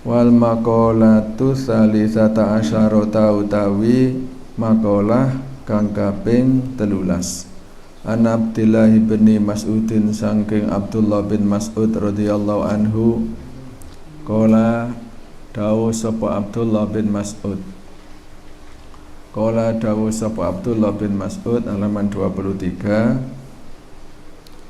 Wal maqalatu salisata asyarata utawi maqalah kang kaping 13. An Abdillah bin Mas'udin saking Abdullah bin Mas'ud radhiyallahu anhu qala dawuh sapa Abdullah bin Mas'ud qala dawuh sapa Abdullah bin Mas'ud halaman 23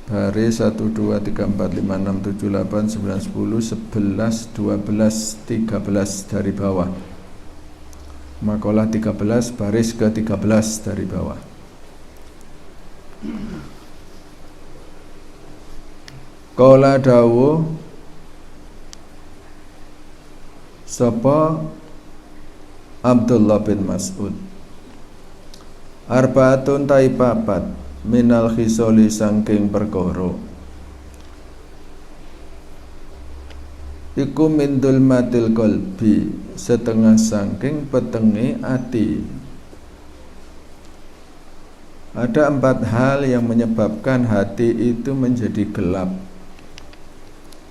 baris 1 2 3 4 5 6 7 8 9 10 11 12 13 dari bawah. Makalah 13 baris ke 13 dari bawah. Qala dawuh sapa Abdullah bin Mas'ud arbaatun tai papat minal khisoli sangking perkara iku min dulmatil qalbi setengah sangking petenge ati. Ada 4 hal yang menyebabkan hati itu menjadi gelap.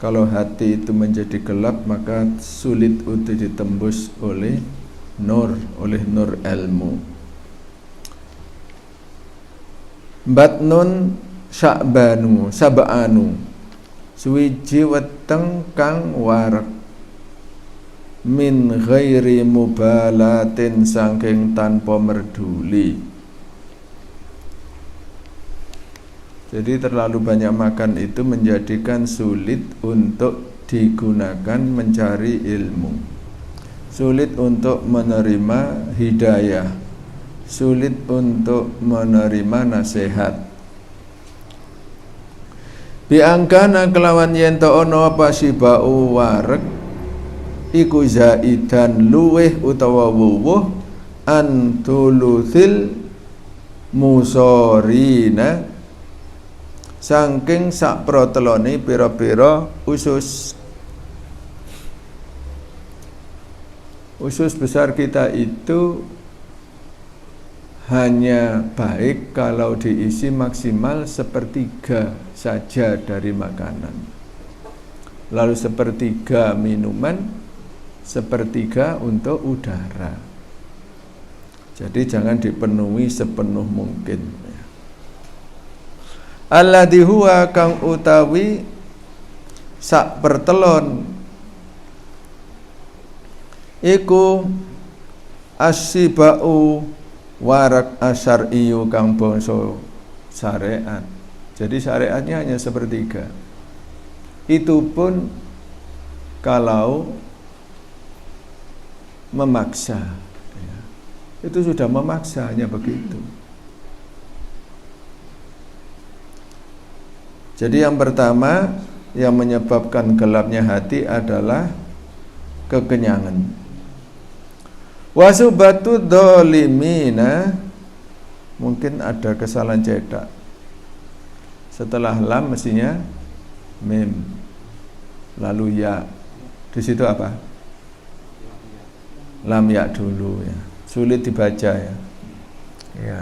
Kalau hati itu menjadi gelap, maka sulit untuk ditembus oleh nur ilmu. Batnun sab'anu suwiji weteng kang warak min ghairi mubalatin saking tanpa merduli. Jadi terlalu banyak makan itu menjadikan sulit untuk digunakan mencari ilmu, sulit untuk menerima hidayah, sulit untuk menerima nasihat. Biangkana kelawan yen ta ana apa sibau wareg iku zaidan luweh utawa wuwuh antuluthil musorina saking sak protelone pira-pira usus besar kita itu hanya baik kalau diisi maksimal 1/3 saja dari makanan, lalu 1/3 minuman, 1/3 untuk udara. Jadi jangan dipenuhi sepenuh mungkin. Alladzi huwa kang utawi sak pertelon iku asibau warak asyariyu kang bangsa syariat. Jadi syariatnya hanya 1/3. Itu pun kalau memaksa, ya. Itu sudah memaksa, hanya begitu. Jadi yang pertama yang menyebabkan gelapnya hati adalah kekenyangan. Wasubatu dolimina, mungkin ada kesalahan cetak. Setelah lam mestinya mim, lalu ya. Di situ apa? Lam ya dulu ya. Sulit dibaca ya. Ya.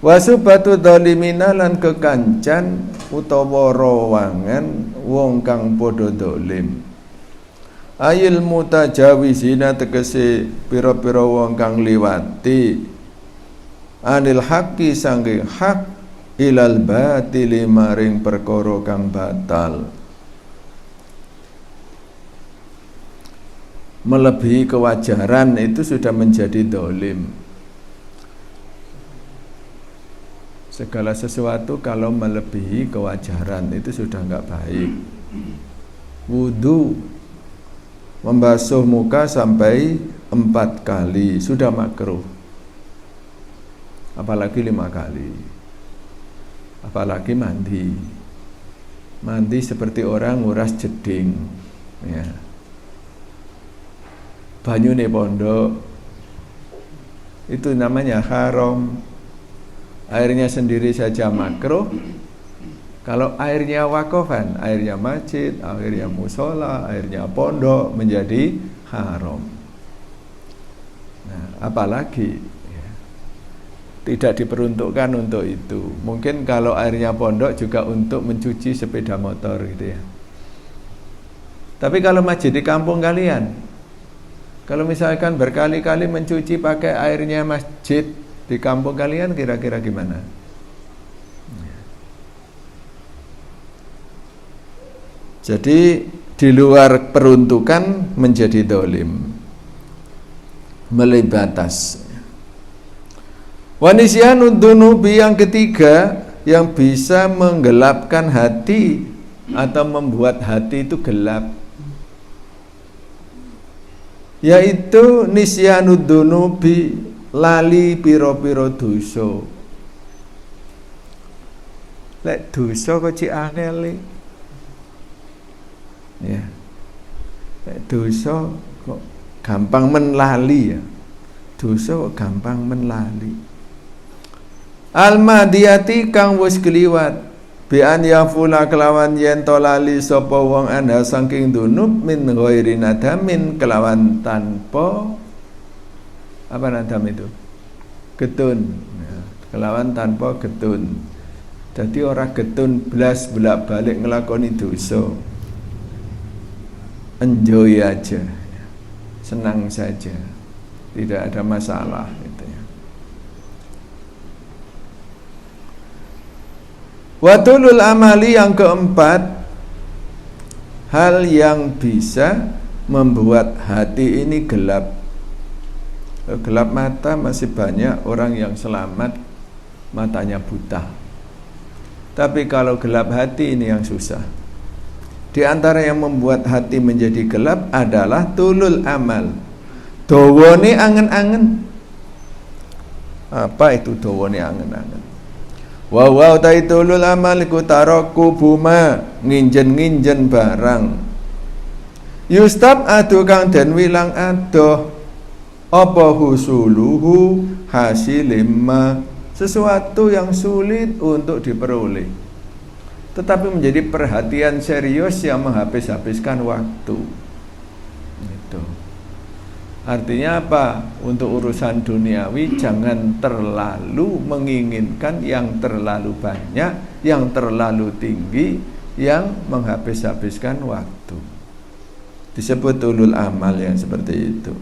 Wasubatu dolimina lan kekancan utawa rawangan wong kang padha dolim. Ayil mutajawizina tegese pira-pira wong kang liwati anil haqqi sangking hak ilal batili maring perkara kang batal, melebihi kewajaran itu sudah menjadi dolim. Segala sesuatu kalau melebihi kewajaran itu sudah enggak baik. Wudu membasuh muka sampai 4 kali sudah makruh, apalagi 5 kali, apalagi mandi seperti orang nguras jeding ya. Banyune pondok itu namanya haram. Airnya sendiri saja makruh. Kalau airnya wakofan, airnya masjid, airnya musola, airnya pondok menjadi haram. Nah, apalagi ya, tidak diperuntukkan untuk itu. Mungkin kalau airnya pondok juga untuk mencuci sepeda motor gitu ya. Tapi kalau masjid di kampung kalian, kalau misalkan berkali-kali mencuci pakai airnya masjid di kampung kalian, kira-kira gimana? Jadi di luar peruntukan menjadi dolim, melebihi batas. Wanisyanud dunubi yang ketiga yang bisa menggelapkan hati atau membuat hati itu gelap, yaitu nisyanud dunubi, lali piro-piro dosa. Lek dosa kok cik angel ya. Lek dosa kok gampang menlali ya. Dosa kok gampang menlali. Al-madiyati kang wis kliwat bi an yafula kelawan yen to lali sapa wong anda saking dunub min ghairi nadamin kelawan tanpa apa nadam itu? Getun. Ya, kelawan tanpa getun. Jadi orang getun belas bolak-balik ngelakoni dosa. Enjoy aja. Senang saja. Tidak ada masalah gitu ya. Watulul amali yang keempat, hal yang bisa membuat hati ini gelap. Gelap mata masih banyak orang yang selamat matanya buta. Tapi kalau gelap hati ini yang susah. Di antara yang membuat hati menjadi gelap adalah tulul amal. Dawane angen-angen. Apa itu dawane angen-angen? Wa taitulul amal iku taraku buma nginjen-nginjen barang. Yustab adu kang den wilang adoh apa husuluhu hasilimma, sesuatu yang sulit untuk diperoleh tetapi menjadi perhatian serius yang menghabis-habiskan waktu. Itu. Artinya apa? Untuk urusan duniawi jangan terlalu menginginkan yang terlalu banyak, yang terlalu tinggi, yang menghabis-habiskan waktu. Disebut ulul amal yang seperti itu.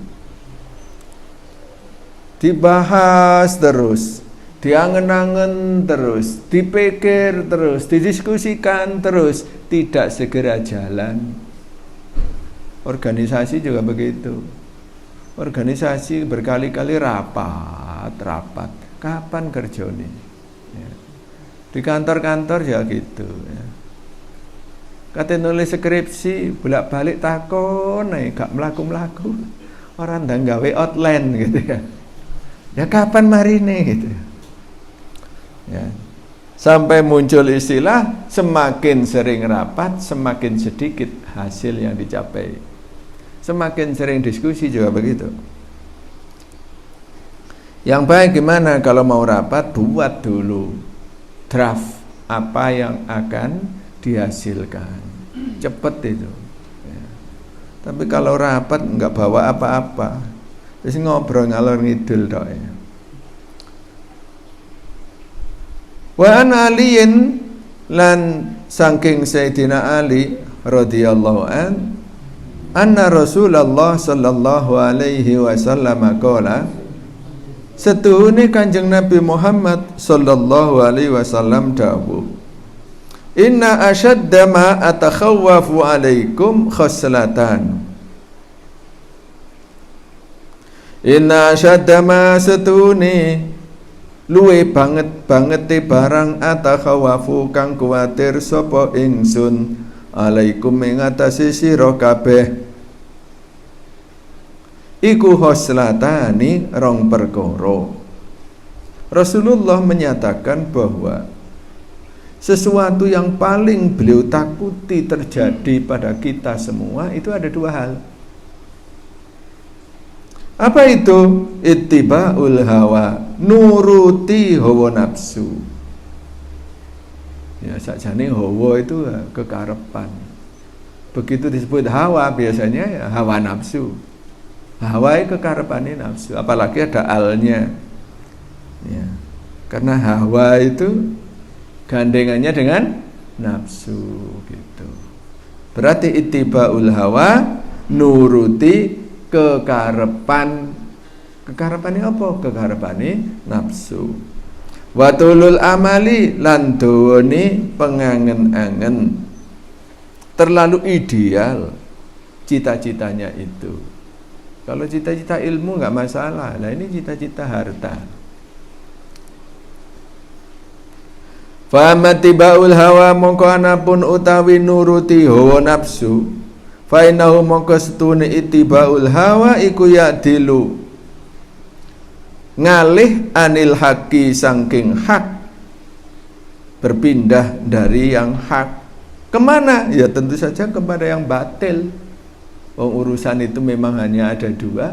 Dibahas terus, diangen-angen terus, dipikir terus, didiskusikan terus, tidak segera jalan. Organisasi juga begitu. Organisasi berkali-kali rapat. Kapan kerjone? Ya. Di kantor-kantor ya gitu. Ya. Kata nulis skripsi bolak-balik takon, gak melaku-melaku. Orang ndang gawe outline gitu ya. Ya kapan marine gitu. Ya. Sampai muncul istilah semakin sering rapat, semakin sedikit hasil yang dicapai. Semakin sering diskusi juga begitu. Yang baik gimana kalau mau rapat, buat dulu draft apa yang akan dihasilkan. Cepet itu ya. Tapi kalau rapat nggak bawa apa-apa, terus ngobrol ngalor ngidul dok ya. Wa an aliyin lan saking Sayyidina Ali radhiyallahu an anna Rasulullah sallallahu alaihi wasallam qala, setuhune Kanjeng Nabi Muhammad sallallahu alaihi wasallam dawuh, inna ashadda ma atakhawwafu alaikum khoslatan. Inna ashadda ma setuhune luwe banget barang atakhawafu kang kuwatir sapa ingsun alaikum ing atase sira kabeh iku khoslatani rong perkara. Rasulullah menyatakan bahwa sesuatu yang paling beliau takuti terjadi pada kita semua itu ada dua hal. Apa itu? Ittiba'ul hawa, nuruti hawa nafsu. Ya, sakjane hawa itu kekarepan. Begitu disebut hawa biasanya ya hawa nafsu. Hawa itu kekarepane nafsu, apalagi ada alnya. Ya. Karena hawa itu gandengannya dengan nafsu gitu. Berarti ittibaul hawa nuruti kekarepan. Kekarepane apa? Kekarepane nafsu. Wa tulul amali lan dawane pengangen-angen. Terlalu ideal cita-citanya itu. Kalau cita-cita ilmu nggak masalah. Nah ini cita-cita harta. Fa mattibaul hawa mongko anapun utawi nuruti hawa nafsu. Fa innahu mongko setune ittibaul hawa iku ya'dilu ngalih anil haqi saking hak, berpindah dari yang hak kemana? Ya tentu saja kepada yang batil. Urusan itu memang hanya ada dua,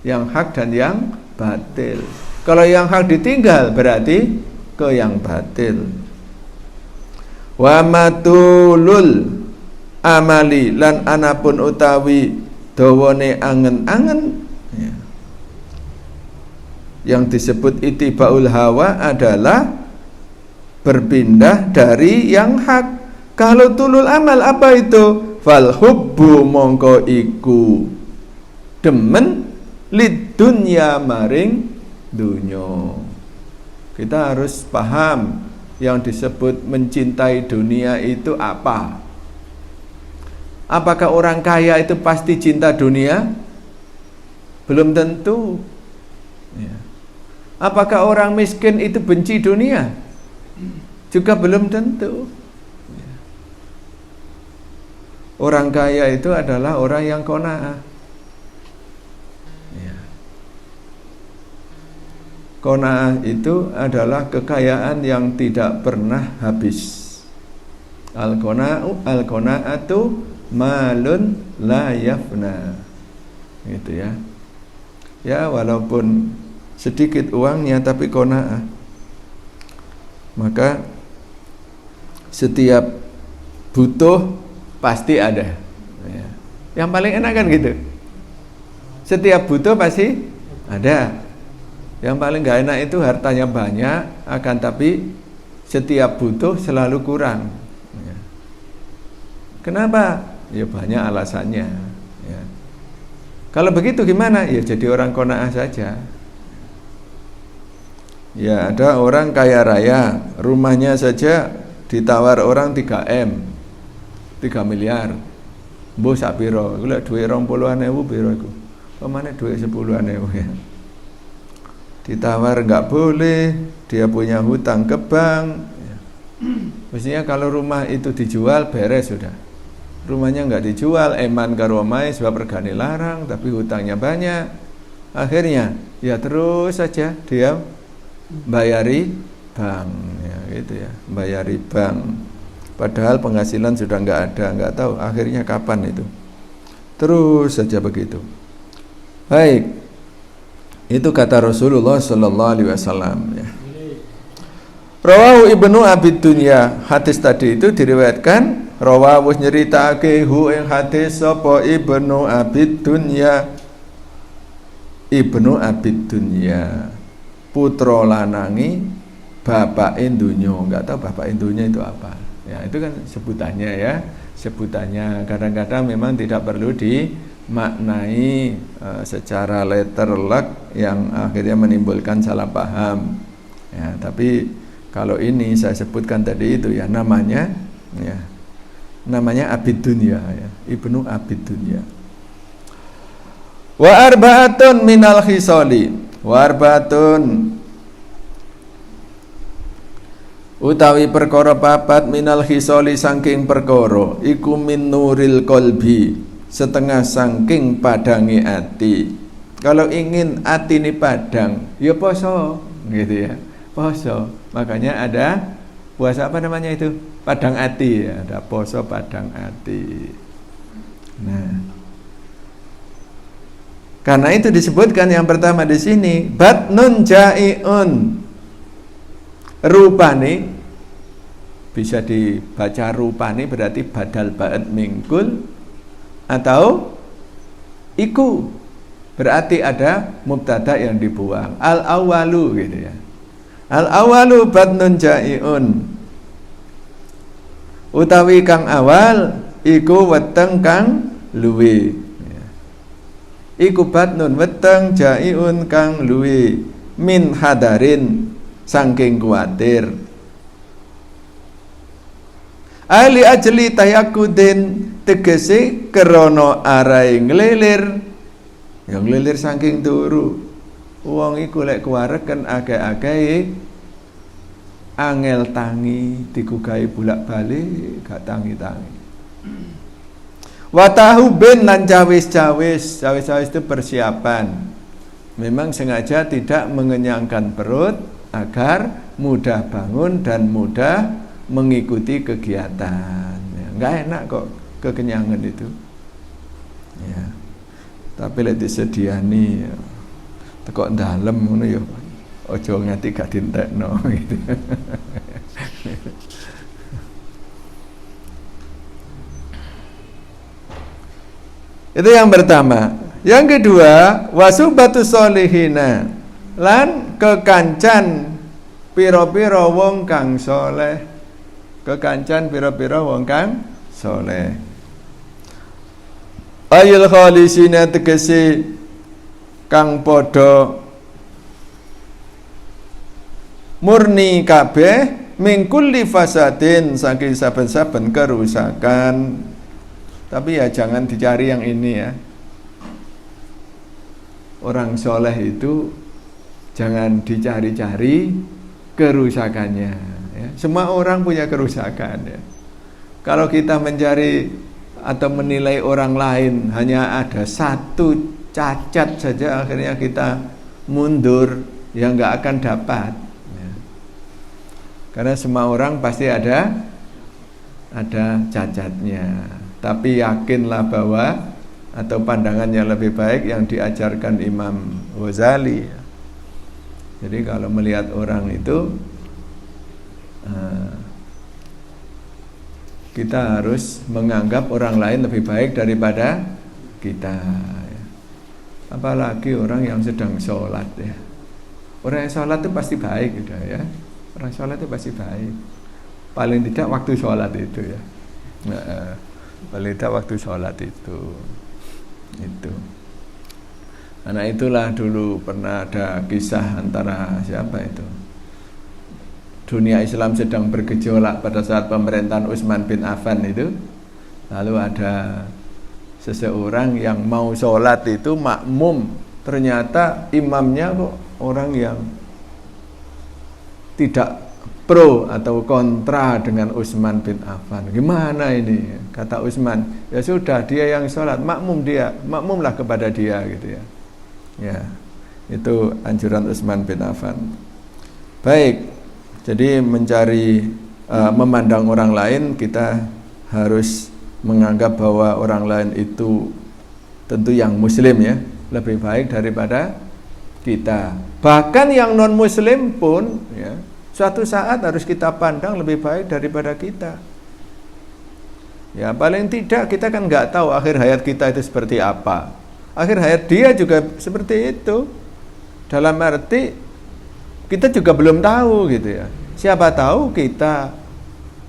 yang hak dan yang batil. Kalau yang hak ditinggal berarti ke yang batil. Wa matulul amali lan anapun utawi dawane angen-angen. Yang disebut ittibaul hawa adalah berpindah dari yang hak. Kalau tulul amal apa itu? Fal hubbu mongko iku demen lid dunya maring dunyo. Kita harus paham yang disebut mencintai dunia itu apa. Apakah orang kaya itu pasti cinta dunia? Belum tentu. Ya. Apakah orang miskin itu benci dunia? Juga belum tentu. Orang kaya itu adalah orang yang qanaah. Qanaah itu adalah kekayaan yang tidak pernah habis. Al-qanaatu malun la yafna. Gitu ya. Ya, walaupun sedikit uangnya tapi qanaah. Maka setiap butuh pasti ada. Ya. Yang paling enak kan gitu. Setiap butuh pasti ada. Yang paling gak enak itu hartanya banyak, akan tapi setiap butuh selalu kurang. Ya. Kenapa? Ya banyak alasannya. Ya. Kalau begitu gimana? Ya jadi orang qanaah saja. Ya ada orang kaya raya, rumahnya saja ditawar orang 3M, 3 miliar. Mbok sak piro? Iku lek dhuwit 20.000 piro iku? Pemane dhuwit 10.000 ya. Ditawar enggak boleh, dia punya hutang ke bank. Ya. Mestinya kalau rumah itu dijual beres sudah. Rumahnya enggak dijual, eman karo omahe sebab regane larang, tapi hutangnya banyak. Akhirnya ya terus saja dia bayari bank, ya gitu ya, bayari bank. Padahal penghasilan sudah nggak tahu akhirnya kapan itu. Terus saja begitu. Baik, itu kata Rasulullah Sallallahu Alaihi Wasallam. Ya. Rawahu Ibnu Abid Dunya, hadis tadi itu diriwayatkan. Rawahu nyeritakake hu ing hadis sapa Ibnu Abid Dunya. Ibnu Abid Dunya. Putra lanangi bapak indunyo. Enggak tahu bapak indunyo itu apa. Ya, itu kan sebutannya ya. Sebutannya kadang-kadang memang tidak perlu dimaknai secara letterlek yang akhirnya menimbulkan salah paham. Ya, tapi kalau ini saya sebutkan tadi itu ya namanya Abid Dunya ya. Ibnu Abid Dunya. Wa arba'atun minal khisali. Warbatun utawi perkara papat minal khisoli saking perkara iku min nuril qalbi setengah saking padangi ati. Kalau ingin ati ini padang ya poso gitu ya, poso. Makanya ada puasa apa namanya itu? Padang ati ya, ada poso padang ati. Nah, karena itu disebutkan yang pertama di sini batnun jaiun, rupane bisa dibaca rupane berarti badal ba'd mingkul atau iku berarti ada mubtada yang dibuang al awalu gitu ya. Al awalu batnun jaiun utawi kang awal iku weteng kang luwe. Iku batnun weteng jaiun kang luwe min hadarin saking kuatir. Ali ajli tayakudin tegese krana arai nglilir. Ya nglilir saking turu. Wong iku lek kuwareken akeh-akehe angel tangi digugahi bolak-balik gak tangi-tangi. Wa tahu ben lan cawis-cawis itu persiapan. Memang sengaja tidak mengenyangkan perut agar mudah bangun dan mudah mengikuti kegiatan. Ya, enggak enak kok kekenyangan itu. Ya. Tapi lek disediani ya, tekok dalem ngono ya aja nganti gak dintekno gitu. Itu yang pertama. Yang kedua, wasubatu solihina lan kekancan pira-pira wong kang soleh. Kekancan pira-pira wong kang soleh. Ayul khalisina tegese kang podo murni kabeh mingkulli fasadin saking saben-saben kerusakan. Tapi ya jangan dicari yang ini ya. Orang soleh itu jangan dicari-cari kerusakannya ya. Semua orang punya kerusakan ya. Kalau kita mencari atau menilai orang lain hanya ada satu cacat saja, akhirnya kita mundur, ya nggak akan dapat ya. Karena semua orang pasti ada cacatnya. Tapi yakinlah bahwa atau pandangannya lebih baik yang diajarkan Imam Ghazali. Jadi kalau melihat orang itu kita harus menganggap orang lain lebih baik daripada kita. Apalagi orang yang sedang sholat ya. Orang yang sholat itu pasti baik gitu ya. Orang sholat itu pasti baik. Paling tidak waktu sholat itu ya. Paling tidak waktu sholat itu. Karena itulah dulu pernah ada kisah antara siapa itu. Dunia Islam sedang bergejolak pada saat pemerintahan Utsman bin Affan itu. Lalu ada seseorang yang mau sholat itu makmum, ternyata imamnya kok orang yang tidak pro atau kontra dengan Utsman bin Affan. Gimana ini? Kata Utsman, ya sudah dia yang sholat, makmumlah kepada dia gitu ya. Ya, itu anjuran Utsman bin Affan. Baik, jadi mencari memandang orang lain, kita harus menganggap bahwa orang lain itu tentu yang muslim ya, lebih baik daripada kita. Bahkan yang non muslim pun ya, suatu saat harus kita pandang lebih baik daripada kita. Ya paling tidak kita kan nggak tahu akhir hayat kita itu seperti apa. Akhir hayat dia juga seperti itu. Dalam arti kita juga belum tahu gitu ya. Siapa tahu kita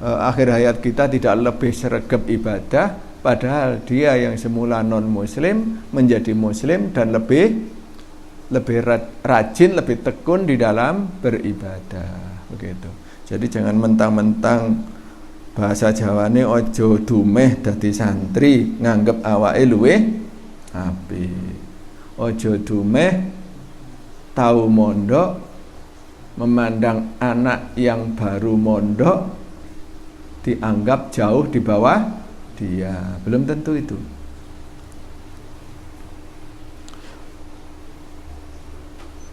akhir hayat kita tidak lebih sregep ibadah, padahal dia yang semula non muslim menjadi muslim dan lebih rajin, lebih tekun di dalam beribadah begitu. Jadi jangan mentang-mentang bahasa Jawane ojo dumeh dadi santri nganggep awake luweh apik. Ojo dumeh tahu mondok memandang anak yang baru mondok dianggap jauh di bawah dia. Belum tentu itu.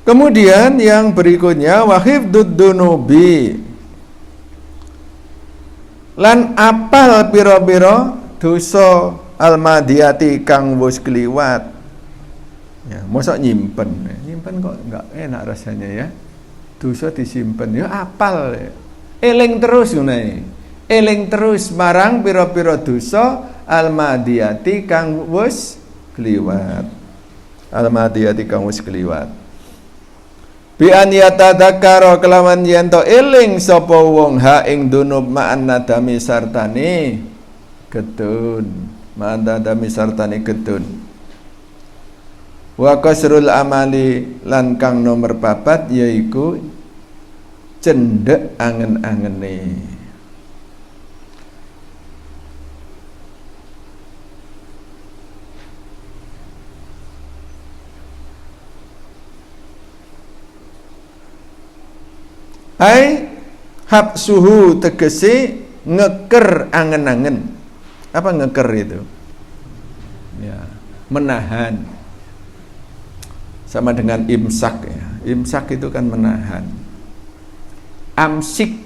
Kemudian yang berikutnya wahifdud dunubi lan apal pira-pira dosa almadiyati kang wis kliwat. Ya, mosok nyimpen kok enggak enak rasanya ya. Dosa disimpen ya apal. Eling terus ngene. Eling terus marang pira-pira dosa almadiyati kang wis kliwat. Almadiyati kang wis kliwat. Bi an yatadzakara kelawan yen to eling sapa wong ha ing dunub ma'an nadami sartane Getun. Ma'adami sartani getun. Wa qasrul amali lan kang nomor 4 yaiku cendhek angen-angene. Hai habsuhu tegese ngeker angen-angen. Apa ngeker itu? Ya, menahan. Sama dengan imsak ya. Imsak itu kan menahan. Amsik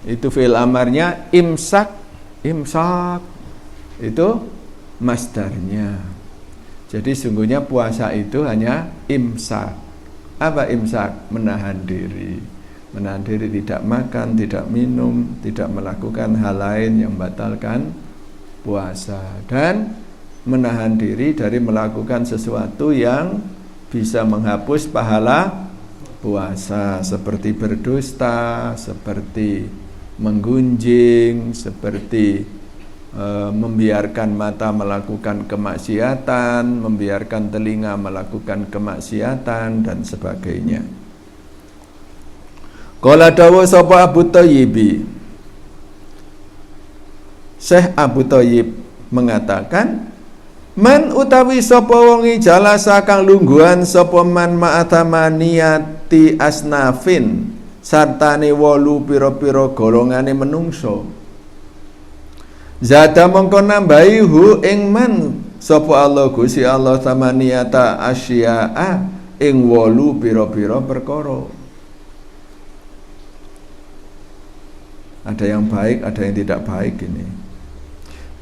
itu fi'il amarnya, imsak itu masdarnya. Jadi sungguhnya puasa itu hanya imsak. Apa imsak? Menahan diri. Menahan diri tidak makan, tidak minum, tidak melakukan hal lain yang membatalkan puasa, dan menahan diri dari melakukan sesuatu yang bisa menghapus pahala puasa, seperti berdusta, seperti menggunjing, seperti membiarkan mata melakukan kemaksiatan, membiarkan telinga melakukan kemaksiatan, dan sebagainya. Qala dawu sapa Abu Thayyib, Syekh Abu Thayyib mengatakan, man utawi sapa wong jalasa kang lungguhan sapa man ma'atamaniyati asnafin sartane 8 pira-pira golongane menungso. Zada mongko nambahi hu ing man sapa Allah Gusti Allah tamaniyata asya'a ing 8 pira-pira perkara. Ada yang baik, ada yang tidak baik ini.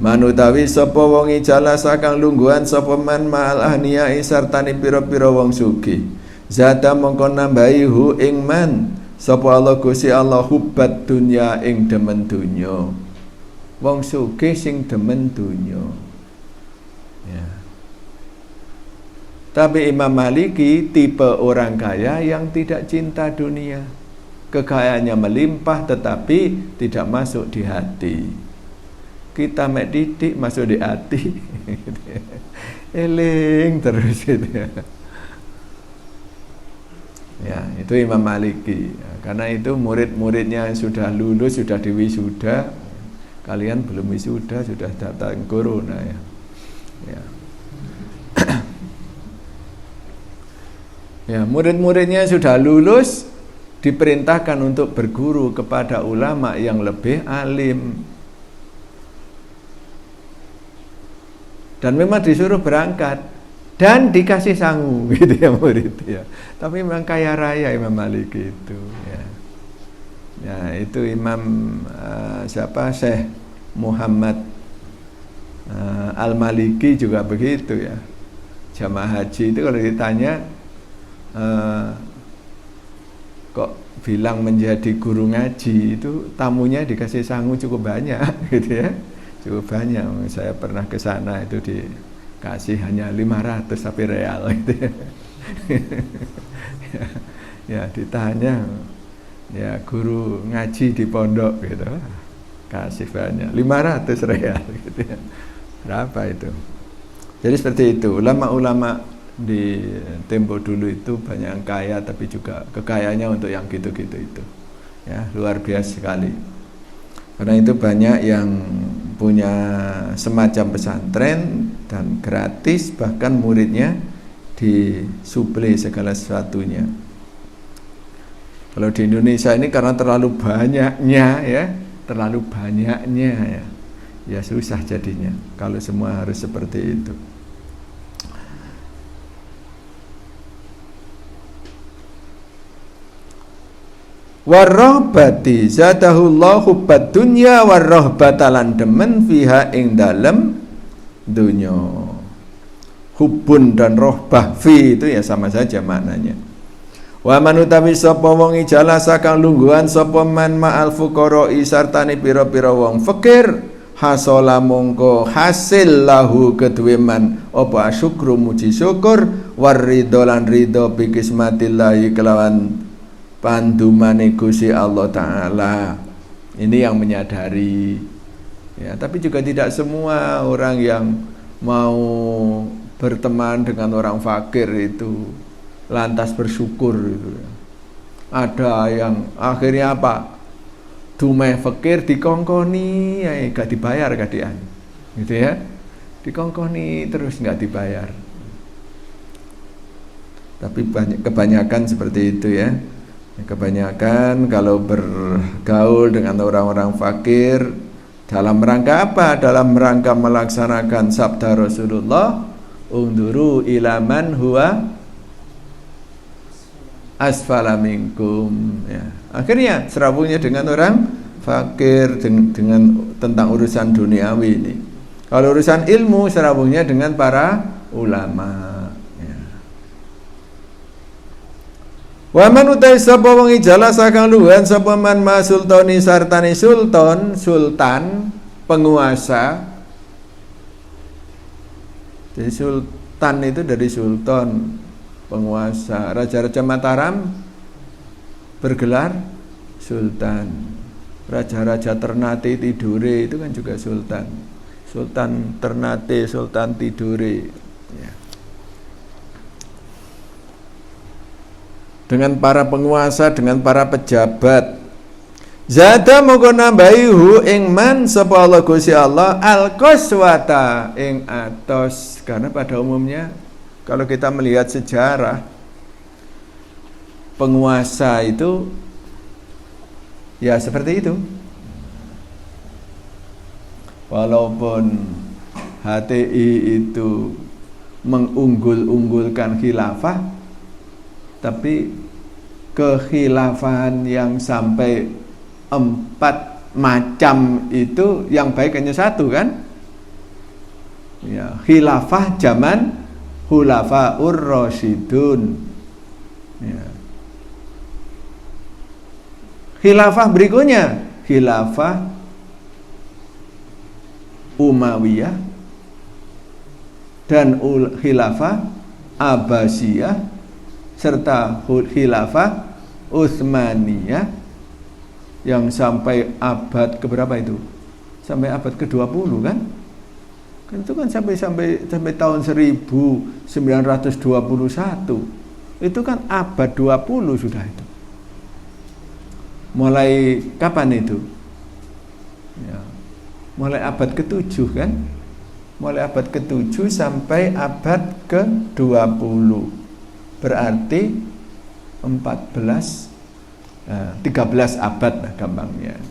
Manutawi sapa wong jalasa kang lungguhan sapa man ma'al ahniyai sartane pira-pira wong sugih. Zada mongko nambahi hu ing man sapa Allah Gusti Allah hubbat dunya ing demen dunya. Wong sugih sing demen dunya. Ya. Tapi Imam Maliki tipe orang kaya yang tidak cinta dunia. Kekayaannya melimpah tetapi tidak masuk di hati. Kita mek didik masuk di hati. Eling terus itu ya. Ya, itu Imam Maliki. Karena itu murid-muridnya yang sudah lulus, sudah diwisuda. Kalian belum wisuda sudah datang corona ya. Ya. Ya, murid-muridnya sudah lulus diperintahkan untuk berguru kepada ulama yang lebih alim. Dan memang disuruh berangkat dan dikasih sangu gitu ya murid ya. Tapi memang kaya raya Imam Maliki itu ya. Ya, itu Imam siapa Syekh Muhammad Al-Maliki juga begitu ya. Jamaah haji itu kalau ditanya kok bilang menjadi guru ngaji, itu tamunya dikasih sangu cukup banyak gitu ya. Cukup banyak. Saya pernah ke sana itu dikasih hanya 500 tapi real gitu ya. Ya, ditanya ya guru ngaji di pondok gitu, kasih banyak 500 real gitu ya. Berapa itu? Jadi seperti itu. Ulama-ulama di tempo dulu itu banyak yang kaya tapi juga kekayaannya untuk yang gitu-gitu itu. Ya, luar biasa sekali. Karena itu banyak yang punya semacam pesantren dan gratis, bahkan muridnya disuplai segala sesuatunya. Kalau di Indonesia ini karena terlalu banyaknya ya susah jadinya kalau semua harus seperti itu. Warahbati zadahullahu hubbat dunya warahbatalan demen fiha ing dalem dunya. Hubun dan rohbah fi itu ya sama saja maknanya. Wa manutawi sapa wong jalasa kang lungguhan sapa man ma'al fuqara'i sartane pira-pira wong fakir hasala mongko hasil lahu kedue man apa syukru muji syukur waridho lan ridho bi kismatillahi kelawan pandumane Gusti Allah taala. Ini yang menyadari Ya, tapi juga tidak semua orang yang mau berteman dengan orang fakir itu lantas bersyukur gitu ya. Ada yang akhirnya apa? Dumeh fakir dikongkoni ya gak dibayar kadian. Gitu ya. Dikongkoni terus gak dibayar. Tapi kebanyakan seperti itu ya. Kebanyakan kalau bergaul dengan orang-orang fakir dalam rangka apa? Dalam rangka melaksanakan sabda Rasulullah, unduru ilaman huwa asfala minkum ya. Akhirnya serabungnya dengan orang fakir dengan tentang urusan duniawi ini. Kalau urusan ilmu serabungnya dengan para ulama. Wa man utai sapa wong ijala sakang luhan sapa man ma sultani sartani sultan penguasa. Jadi sultan itu dari sultan penguasa. Raja-raja Mataram bergelar sultan. Raja-raja Ternate Tidore itu kan juga sultan. Sultan Ternate, Sultan Tidore ya. Dengan para penguasa, dengan para pejabat. Zada moko nambahi hu ing man sapa Allah Gusti Allah al qaswata ing atos. Karena pada umumnya kalau kita melihat sejarah penguasa itu ya seperti itu. Walaupun HTI itu mengunggul-unggulkan khilafah, tapi kekhilafahan yang sampai 4 macam itu yang baik hanya satu kan? Ya, khilafah zaman Khulafaur Rasyidun. Ya. Khilafah berikutnya khilafah Umayyah dan khilafah Abbasiyah serta khilafah Utsmaniyah yang sampai abad keberapa itu? Sampai abad ke-20 kan? Kan itu kan sampai tahun 1921. Itu kan abad 20 sudah itu. Mulai kapan itu? Ya. Mulai abad ke-7 kan? Mulai abad ke-7 sampai abad ke-20. Berarti 13 abad lah gampangnya.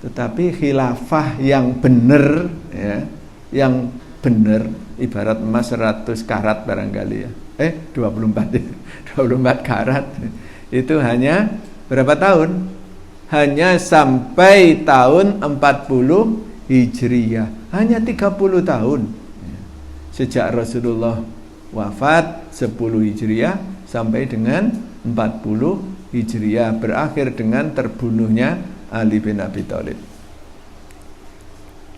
Tetapi khilafah yang benar ya, yang benar ibarat emas 100 karat barangkali ya. 24 ya. 24 karat itu hanya berapa tahun? Hanya sampai tahun 40 Hijriyah. Hanya 30 tahun. Sejak Rasulullah wafat 10 Hijriyah sampai dengan 40 Hijriyah, berakhir dengan terbunuhnya Ali bin Abi Thalib.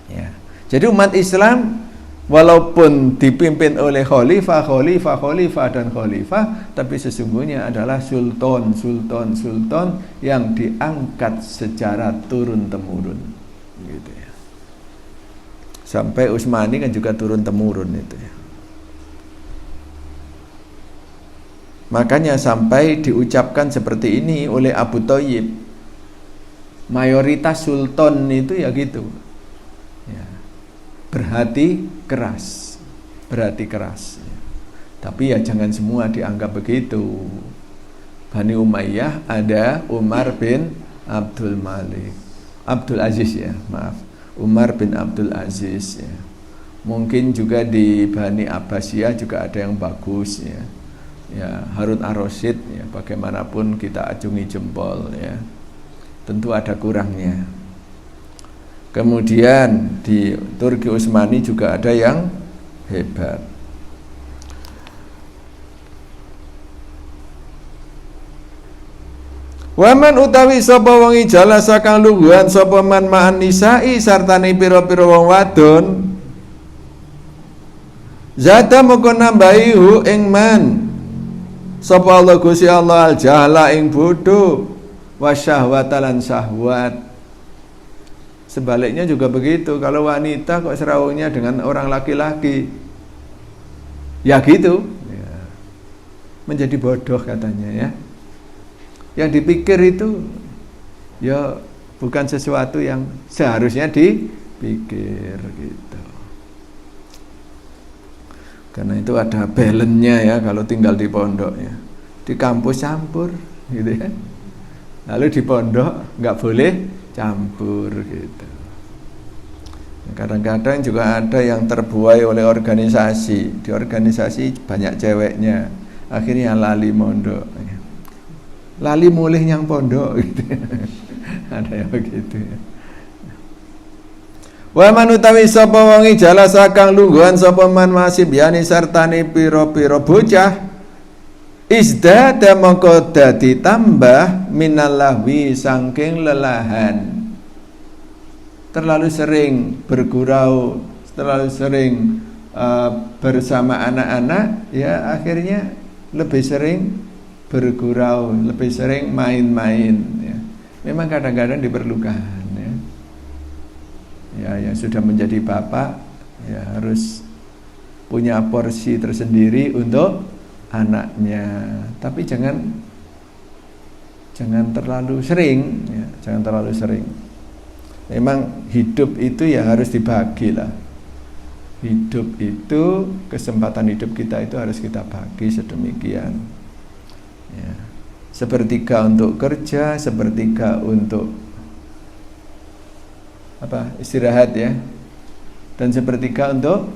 Ya. Jadi umat Islam walaupun dipimpin oleh khalifah dan khalifah, tapi sesungguhnya adalah sultan yang diangkat secara turun temurun, gitu ya. Sampai Utsmani kan juga turun temurun itu ya. Makanya sampai diucapkan seperti ini oleh Abu Thayyib, mayoritas sultan itu ya gitu ya, berhati keras. Tapi ya jangan semua dianggap begitu. Bani Umayyah ada Umar bin Abdul Aziz ya, maaf, Umar bin Abdul Aziz ya. Mungkin juga di Bani Abbasiyah juga ada yang bagus ya. Ya, Harun ar-Rasyid ya, bagaimanapun kita acungi jempol ya. Tentu ada kurangnya. Kemudian di Turki Utsmani juga ada yang hebat. Waman utawi sapa wong ijala sakang luhuhan sapa man ma'an nisa'i sartane pira-pira wong wadon zata moko nambahi hu ing man sapa Allah Gusti Allah al jahla ing bodho wa syahwata lan syahwat. Sebaliknya juga begitu. Kalau wanita kok serawungnya dengan orang laki-laki, ya gitu ya, menjadi bodoh katanya ya. Yang dipikir itu ya bukan sesuatu yang seharusnya dipikir gitu. Karena itu ada balance-nya ya kalau tinggal di pondok ya. Di kampus campur gitu ya. Lalu di pondok nggak boleh campur gitu. Kadang-kadang juga ada yang terbuai oleh organisasi. Di organisasi banyak ceweknya, akhirnya lali mondok, lali mulih yang pondok gitu. Ada yang begitu ya. Wa man utawi sapa wongi jalasa kang lungguhan sapa man masih yani sartane pira-pira bocah izdada mongko dadi tambah minallahwi saking lelahan. Terlalu sering bergurau, terlalu sering bersama anak-anak, ya akhirnya lebih sering bergurau, lebih sering main-main ya. Memang kadang-kadang diperlukan ya. Ya yang sudah menjadi bapak ya harus punya porsi tersendiri untuk anaknya, tapi jangan terlalu sering ya, jangan terlalu sering. Memang hidup itu ya harus dibagi lah. Hidup itu, kesempatan hidup kita itu harus kita bagi sedemikian ya. Sepertiga untuk kerja, sepertiga untuk istirahat ya, dan sepertiga untuk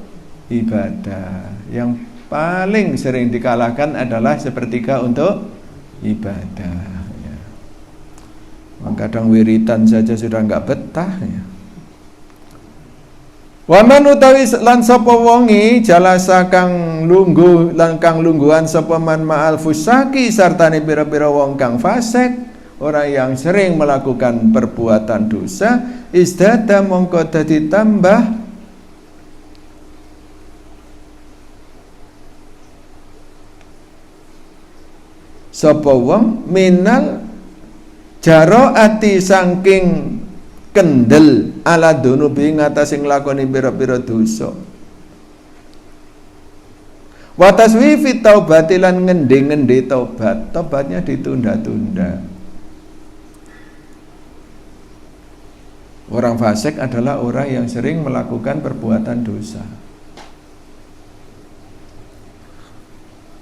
ibadah. Yang paling sering dikalahkan adalah sepertiga untuk ibadah ya. Kadang wiritan saja sudah nggak betah ya. Wa man utawi lan sapa wongi jalasa kang lungguh lan kang lungguhan sapa man ma'al fusaki sartane pira-pira wong kang fasik, orang yang sering melakukan perbuatan dosa, izdada mongko dadi tambah sapa wong minal jaraati saking kendel ala dunubi ngatasé nglakoni pira-pira dosa. Wa taswifi taubati lan ngendhe-ngendhe taubat, tobatnya ditunda-tunda. Orang fasik adalah orang yang sering melakukan perbuatan dosa.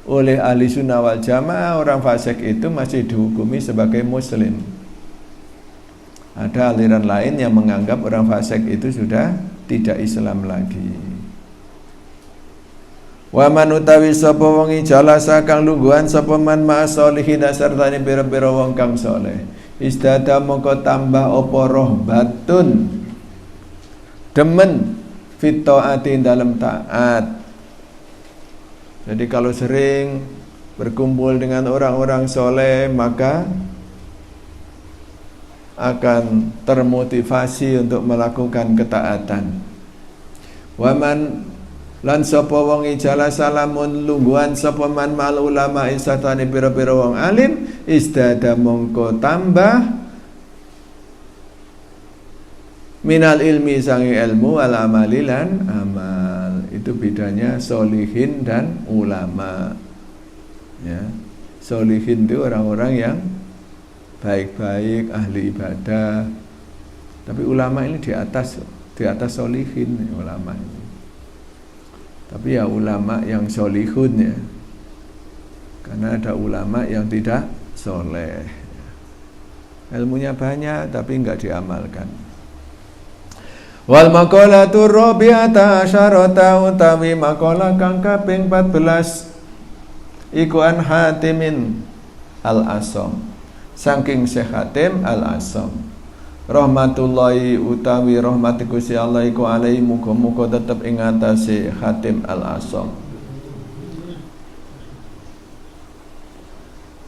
Oleh ahli sunnah wal jamaah, orang fasik itu masih dihukumi sebagai muslim. Ada aliran lain yang menganggap orang fasik itu sudah tidak Islam lagi. Wa man utawi sapa wong jalasa kang lungguhan sapa man ma sholihin sartane pira-pira wong kang saleh, istada mongko tambah apa rohbatun demen fit taati dalam taat. Jadi kalau sering berkumpul dengan orang-orang soleh, maka akan termotivasi untuk melakukan ketaatan. Waman lan sapa wong ijala salamun lungguhan sapa man mal ulama isatane pira-pira wong alim istada mongko tambah minal ilmi sangi ilmu wal amalilan amal. Itu bedanya solihin dan ulama ya. Solihin itu orang-orang yang baik-baik, ahli ibadah. Tapi ulama ini di atas solihin ulama ini. Tapi ya ulama yang solihun ya. Karena ada ulama yang tidak soleh. Ilmunya banyak tapi enggak diamalkan. Wal maqalatu rabi'ata asyarata utawi maqalah kang kaping 14 iku an Hatimin al-Asam saking Syekh Hatim al-Asam rahmatullahi utawi rahmati Gusti Allah iku alaihi muga-muga tetep ing atase Hatim al-Asam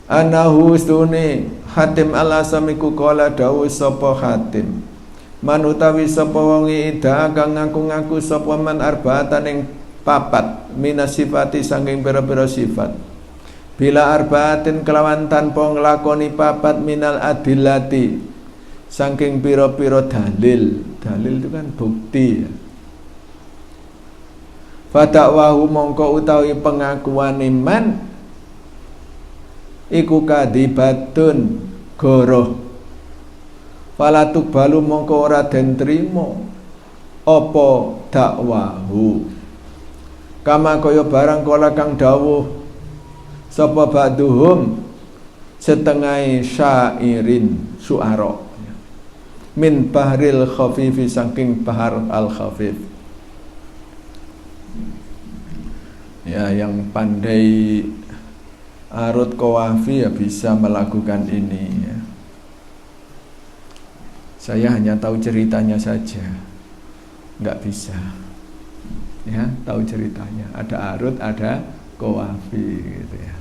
anahu stune Hatim al-Asam iku kala dawuh sapa Hatim man utawi sapa wonge ida kang ngaku-ngaku sapa man arbaatan ing papat minas sifati saking pira-pira sifat bila arbaatin kelawan tanpa nglakoni papat minal adillati saking pira-pira dalil. Dalil itu kan bukti ya. Fadakwahu mongko utawi pengakuan iman iku kadibatun goroh. Falatuk balu mongko ora den trimo apa dakwahu. Kama kaya barang kala kang dawuh sapa ba'duhum setengah syairin syu'ara min bahril khafifi saking bahar al khafif. Ya, yang pandai arut qawafi ya bisa melakukan ini ya. Saya hanya tahu ceritanya saja, nggak bisa ya tahu ceritanya. Ada arut, ada qawafi gitu ya.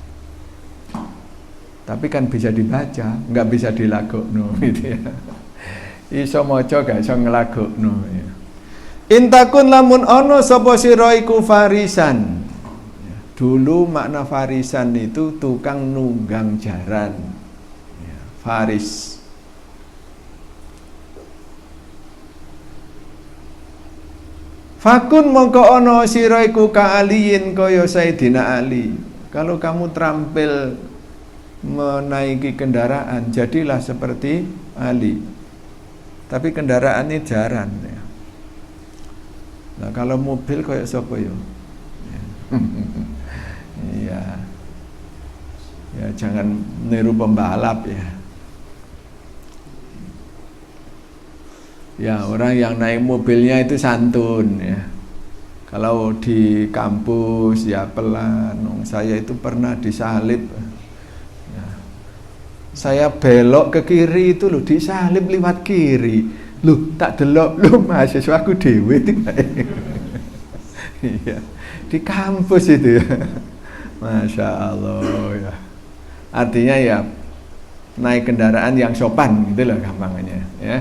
Tapi kan bisa dibaca, nggak bisa dilagokno gitu ya. Iso maca gak iso nglagokno ya. Intakun lamun ono sapa sira iku farisan. Dulu makna farisan itu tukang nunggang jaran ya, faris. Fakun mongko ono sira iku ka aliyin kaya Sayyidina Ali. Kalau kamu terampil menaiki kendaraan, jadilah seperti Ali. Tapi kendaraan ini jaran ya. Nah, kalau mobil kayak sapa yo? Iya. Ya jangan niru pembalap ya. Ya, orang yang naik mobilnya itu santun ya. Kalau di kampus ya pelan. Saya itu pernah disalib. Ya. Saya belok ke kiri itu loh, disalib lewat kiri. Loh, tak delok loh mahasiswa aku dhewe tiba. Iya. Di kampus itu ya. Masya Allah ya. Artinya ya naik kendaraan yang sopan gitu loh gampangnya ya.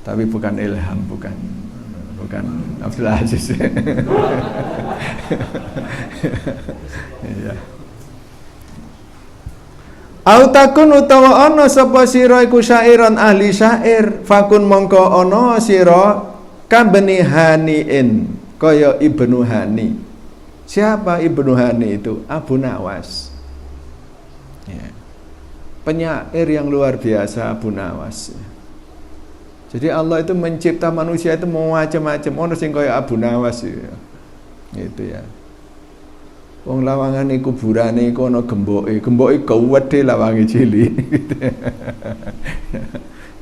Tapi bukan Ilham, bukan Abdul Aziz. Iya. Autakun utawa ana sapa sira iku syairon ahli syair, fakun mongko ana sira kabeni haniin kaya Ibnu Hani. Siapa Ibnu Hani itu? Abu Nawas. Ya. Penyair yang luar biasa Abu Nawas. Jadi Allah itu mencipta manusia itu macam-macam. Ono sing kaya Abu Nawas ya. Gitu ya. Wong lawangane kuburane iku ana gemboke. Gemboke gede lawange cilik.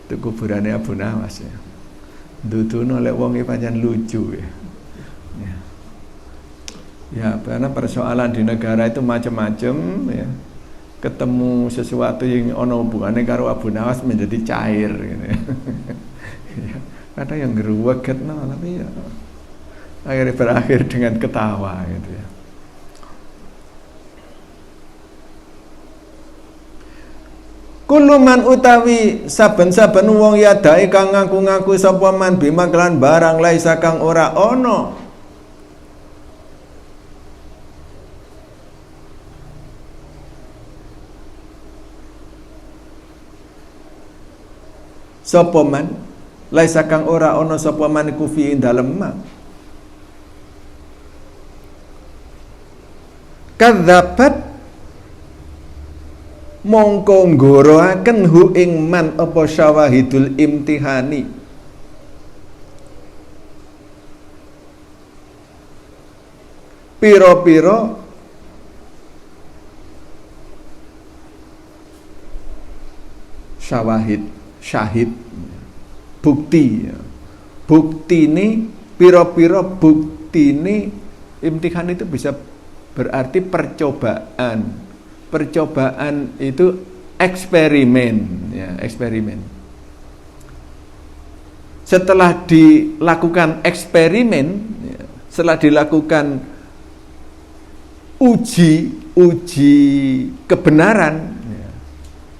Itu kuburane Abu Nawas ya. Duduno lek wong iki pancen lucu ya. Ya, karena persoalan di negara itu macam-macam ya. Ketemu sesuatu yang ono hubungannya karo Abu Nawas menjadi cair gitu ya. Ya, kadang yang geruweget tapi ya akhirnya berakhir dengan ketawa gitu ya. Kuluman utawi saben-saben wong yadai kang ngaku-ngaku sapa man bima kelan barang laisa kang ora ono sapa man laisa kang ora ana sapa man iku fi dalem ma kadzabat mongko nggoroaken hu ing man apa syawahidul imtihani pira-pira syahid bukti ini pira-pira bukti ini imtihan itu bisa berarti percobaan itu eksperimen ya, eksperimen. Setelah dilakukan eksperimen ya, setelah dilakukan uji kebenaran ya,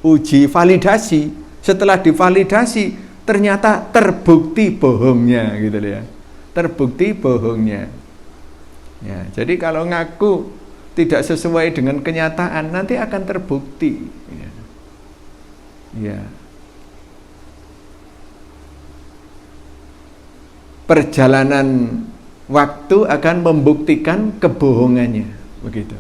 uji validasi, setelah divalidasi ternyata terbukti bohongnya gitu ya. Terbukti bohongnya. Ya, jadi kalau ngaku tidak sesuai dengan kenyataan nanti akan terbukti. Ya. Ya. perjalanan waktu akan membuktikan kebohongannya, begitu.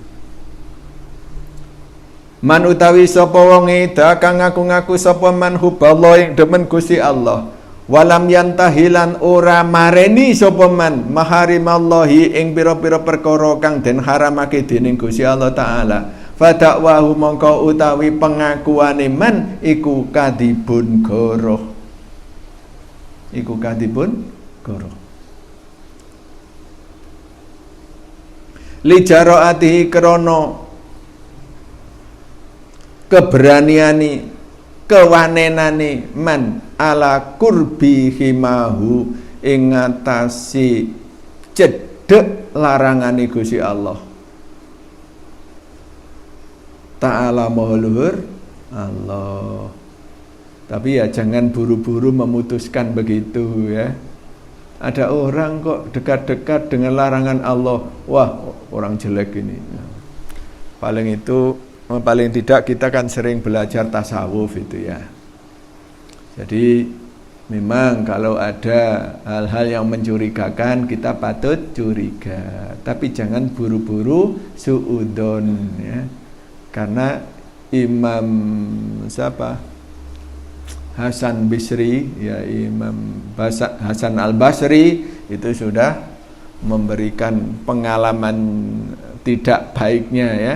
Man utawi sapa wong ida kang ngaku-ngaku sapa man huballah ing demen Gusti Allah, walam yantahilan ora mareni sapa man maharimallahi ing pira-pira perkara kang den haramake dening Gusti Allah taala, fadakwahu mongko utawi pengakuane man iku kadibun goroh, iku kadibun goroh. Lijaraatihi krono keberaniani kewanenane man ala kurbi himahu ing ngatasi cedhek larangane Gusti Allah Ta'ala maha luhur Allah. Tapi ya jangan buru-buru memutuskan begitu ya. Ada orang kok dekat-dekat dengan larangan Allah, wah orang jelek ini. Paling tidak kita kan sering belajar tasawuf itu ya. Jadi memang kalau ada hal-hal yang mencurigakan kita patut curiga, tapi jangan buru-buru suudzon ya. Karena Imam Hasan Bisri ya, Imam Hasan Al-Basri itu sudah memberikan pengalaman tidak baiknya ya.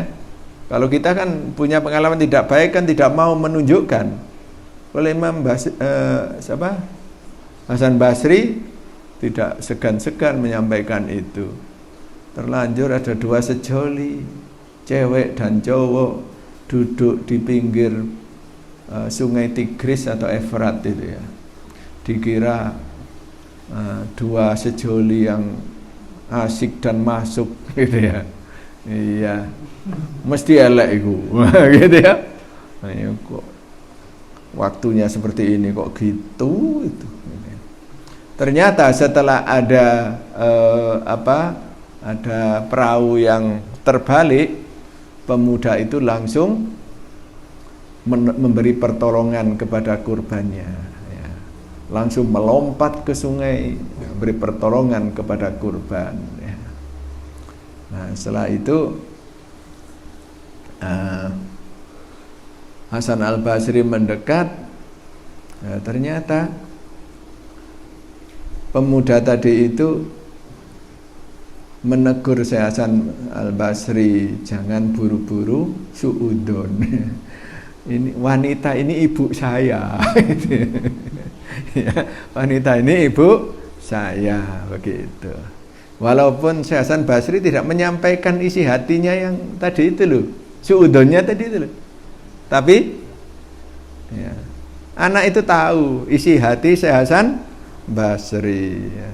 Kalau kita kan punya pengalaman tidak baik kan tidak mau menunjukkan. Oleh Imam Hasan Basri tidak segan-segan menyampaikan itu. Terlanjur ada dua sejoli, cewek dan cowok, duduk di pinggir sungai Tigris atau Efrat itu ya. Dikira dua sejoli yang asik dan masuk gitu ya. Iya, mesti elek itu, gitu ya. Nah, kok waktunya seperti ini kok gitu itu. Ternyata setelah ada ada perahu yang terbalik, pemuda itu langsung memberi pertolongan kepada kurbannya. Ya. Langsung melompat ke sungai, beri pertolongan kepada kurban. Ya. Nah, setelah itu Hasan Al-Basri mendekat, ternyata pemuda tadi itu menegur Syekh Hasan Al-Basri, jangan buru-buru suudzon. Ini wanita ini ibu saya. Ya, wanita ini ibu saya, begitu. Walaupun Syekh Hasan Basri tidak menyampaikan isi hatinya yang tadi itu loh, suudzonnya tadi itu loh. Tapi ya, anak itu tahu isi hati Syekh Hasan Basri ya.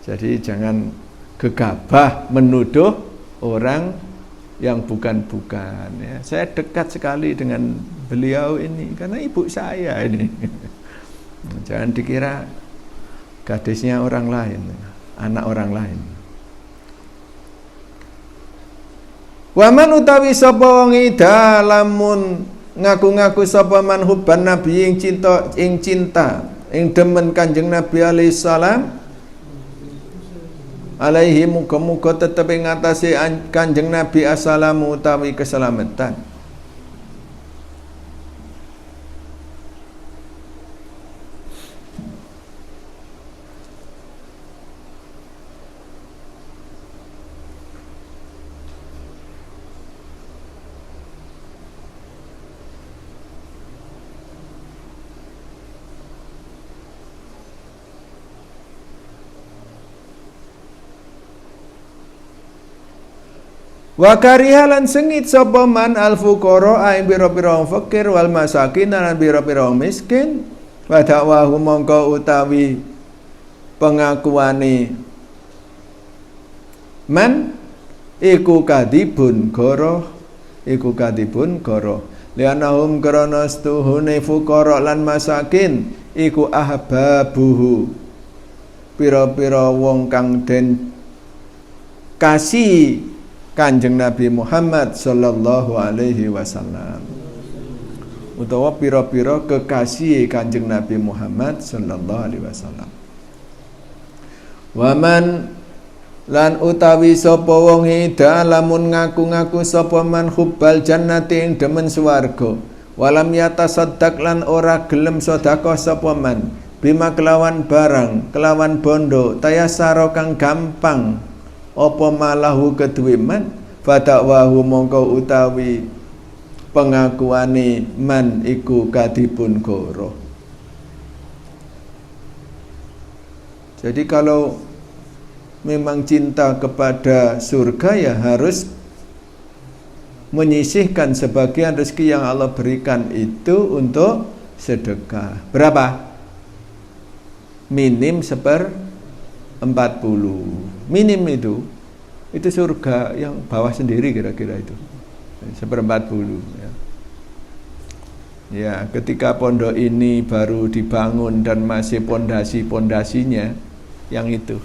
Jadi jangan gegabah menuduh orang yang bukan-bukan ya. Saya dekat sekali dengan beliau ini karena ibu saya ini. Jangan dikira gadisnya orang lain, anak orang lain. Waman utawi sapa wong ida lamun ngaku-ngaku sapa man hubban nabi ing cinta ing demen Kanjeng Nabi alaihi salam, alaihi muga-muga tetep ing ngatasi Kanjeng Nabi assalamu utawi keselamatan. Wa karihalan sengit sapa man al fuqara ing pira-pira fakir wal masakin lan pira-pira miskin, wa dakwahu mongko utawi pengakuane man iku kadibun goroh, iku kadibun goroh. Lianahum krana stuhune fuqara lan masakin iku ahbabuhu, pira-pira wong kang den kasih Kanjeng Nabi Muhammad sallallahu alaihi wasallam, utawa pira-pira kekasih Kanjeng Nabi Muhammad sallallahu alaihi wasallam. Waman lan utawi sapa wong ida lamun ngaku-ngaku sapa man hubbal jannati ing demen swarga walam yatasaddaq lan ora gelem sedekah sapa man bima kelawan barang kelawan bondo tayasara kang gampang apa malahu kedue man fadakwahu mongko utawi pengakuane man iku kadipun goro. Jadi kalau memang cinta kepada surga ya harus menyisihkan sebagian rezeki yang Allah berikan itu untuk sedekah. Berapa? Minim 1/40. Minim itu surga yang bawah sendiri kira-kira itu. 1/40 ya. Ya, ketika pondok ini baru dibangun dan masih pondasinya yang itu.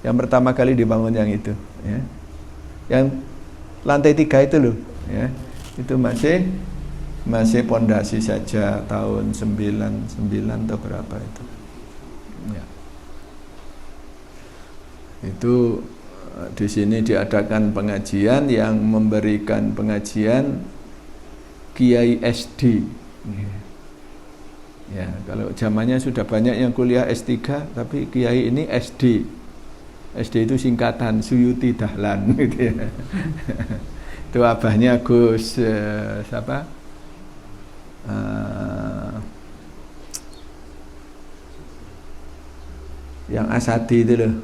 Yang pertama kali dibangun yang itu ya. Yang lantai 3 itu loh ya. Itu masih pondasi saja tahun 99 atau berapa itu. Ya. Itu di sini diadakan pengajian yang memberikan pengajian Kiai SD. Ya, kalau zamannya sudah banyak yang kuliah S3 tapi Kiai ini SD. SD itu singkatan Suyuti Dahlan gitu ya. Itu abahnya Gus siapa? Yang Asadi itu loh.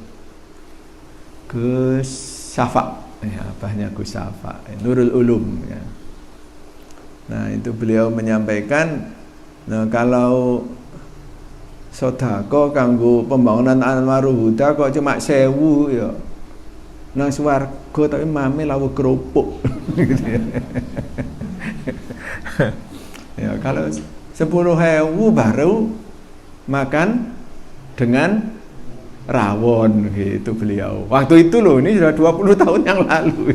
Gus Safa. Ya, abahnya Gus Safa, Nurul Ulum ya. Nah, itu beliau menyampaikan kalau sedekah kanggo pembangunan Anwarul Huda kok cuma 1000 ya. Nang swarga tapi mame lawu kerupuk gitu ya. Ya, kalau 10.000 baru makan dengan rawon gitu beliau. Waktu itu loh, ini sudah 20 tahun yang lalu.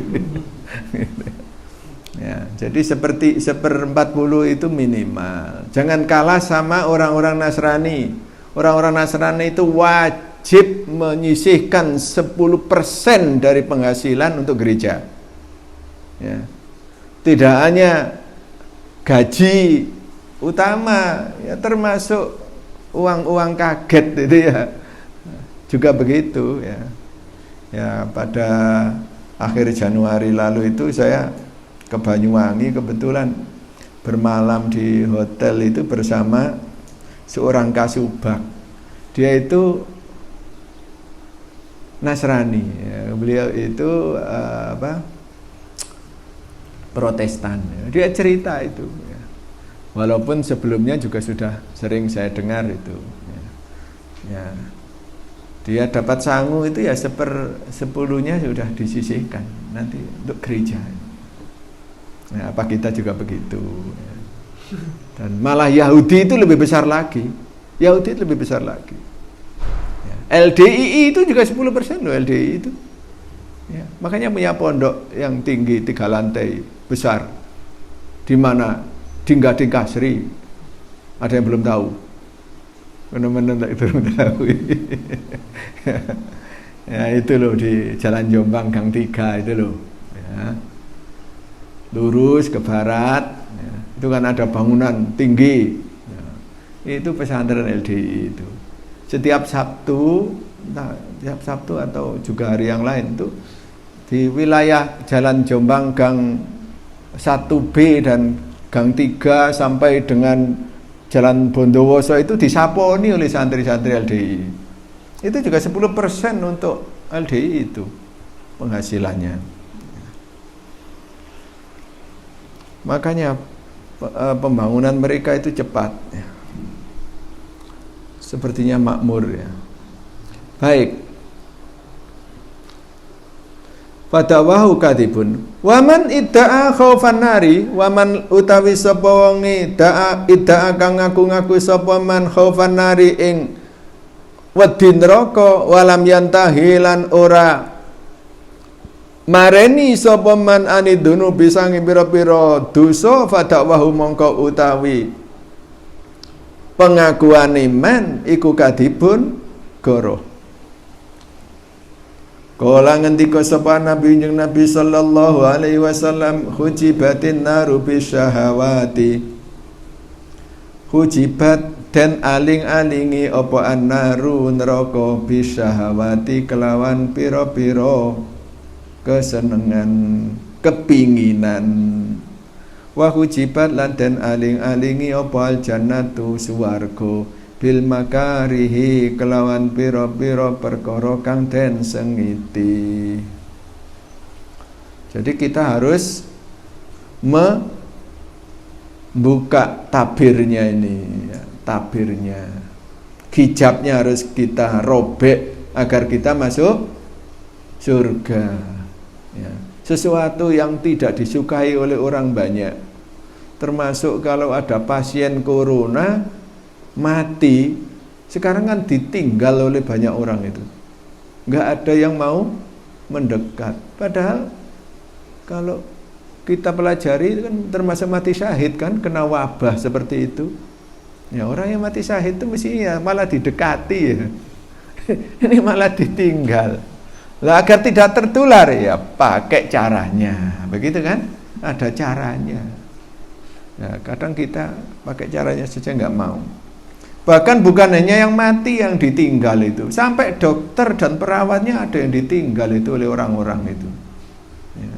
Ya, jadi seperti 1/40 itu minimal. Jangan kalah sama orang-orang Nasrani. Orang-orang Nasrani itu wajib menyisihkan 10% dari penghasilan untuk gereja. Ya. Tidak hanya gaji utama, ya termasuk uang-uang kaget itu ya. Juga begitu ya. Ya, pada akhir Januari lalu itu saya ke Banyuwangi, kebetulan bermalam di hotel itu bersama seorang kasubag. Dia itu Nasrani ya. Beliau itu Protestan ya. Dia cerita itu ya. Walaupun sebelumnya juga sudah sering saya dengar itu ya. Ya. Dia dapat sangu itu ya 1/10-nya sudah disisihkan nanti untuk gereja. Nah, apa kita juga begitu ya. Dan malah Yahudi itu lebih besar lagi. Yahudi itu lebih besar lagi ya. LDII itu juga 10% loh LDII itu ya. Makanya punya pondok yang tinggi 3 lantai besar di mana Dingga Sri. Ada yang belum tahu? Benar-benar belum tahu. Ya, itu loh di Jalan Jombang Gang 3 itu loh ya. Lurus ke barat ya. Itu kan ada bangunan tinggi ya. Itu pesantren LDI itu. Setiap Sabtu atau juga hari yang lain itu di wilayah Jalan Jombang Gang 1B dan Gang 3 sampai dengan Jalan Bondowoso itu disaponi oleh santri-santri LDI. Itu juga 10% untuk LDI itu penghasilannya. Makanya pembangunan mereka itu cepat ya. Sepertinya makmur ya. Baik. Fadawahu kadibun. Waman idda'a khaufan nari, waman utawi sapa wong idda'a kang ngaku-ngaku sapa man khaufan nari ing wedi neraka walam yantahi lan ora mareni sapa man anidunu bisa ngipira-pira dosa fadawahu mongko utawi pengakuan iman iku kadibun goroh. Kala ngendika sapa Nabi jeung Nabi sallallahu alaihi wasallam, hujibatin naru bisyahawati. Hujibat dan aling-alingi apa annaru neraka bisyahawati kelawan pira-pira kesenengan, kepinginan. Wa hujibat lan den aling-alingi apa aljannatu swarga bil makarihi kelawan pira-pira perkara kang den sengiti. Jadi kita harus membuka tabirnya ini ya, tabirnya, hijabnya harus kita robek agar kita masuk surga ya. Sesuatu yang tidak disukai oleh orang banyak, termasuk kalau ada pasien corona mati, sekarang kan ditinggal oleh banyak orang itu, nggak ada yang mau mendekat. Padahal kalau kita pelajari kan termasuk mati syahid kan, kena wabah seperti itu. Ya orang yang mati syahid itu mestinya malah didekati ya. Ini malah ditinggal. Lah agar tidak tertular ya pakai caranya, begitu kan? Ada caranya. Ya, kadang kita pakai caranya saja nggak mau. Bahkan bukan hanya yang mati yang ditinggal itu, sampai dokter dan perawatnya ada yang ditinggal itu oleh orang-orang itu ya.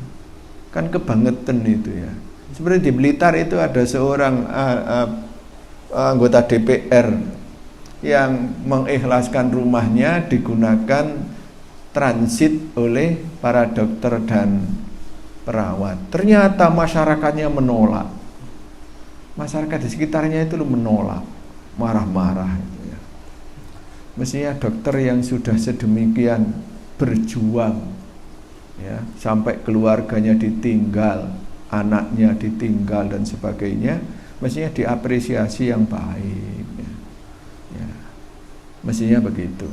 Kan kebangetan itu ya. Seperti di Blitar itu ada seorang anggota DPR yang mengikhlaskan rumahnya digunakan transit oleh para dokter dan perawat. Ternyata masyarakatnya menolak. Masyarakat di sekitarnya itu menolak, marah-marah gitu ya. Mestinya dokter yang sudah sedemikian berjuang ya, sampai keluarganya ditinggal, anaknya ditinggal dan sebagainya, mestinya diapresiasi yang baik ya. Ya. Mestinya begitu.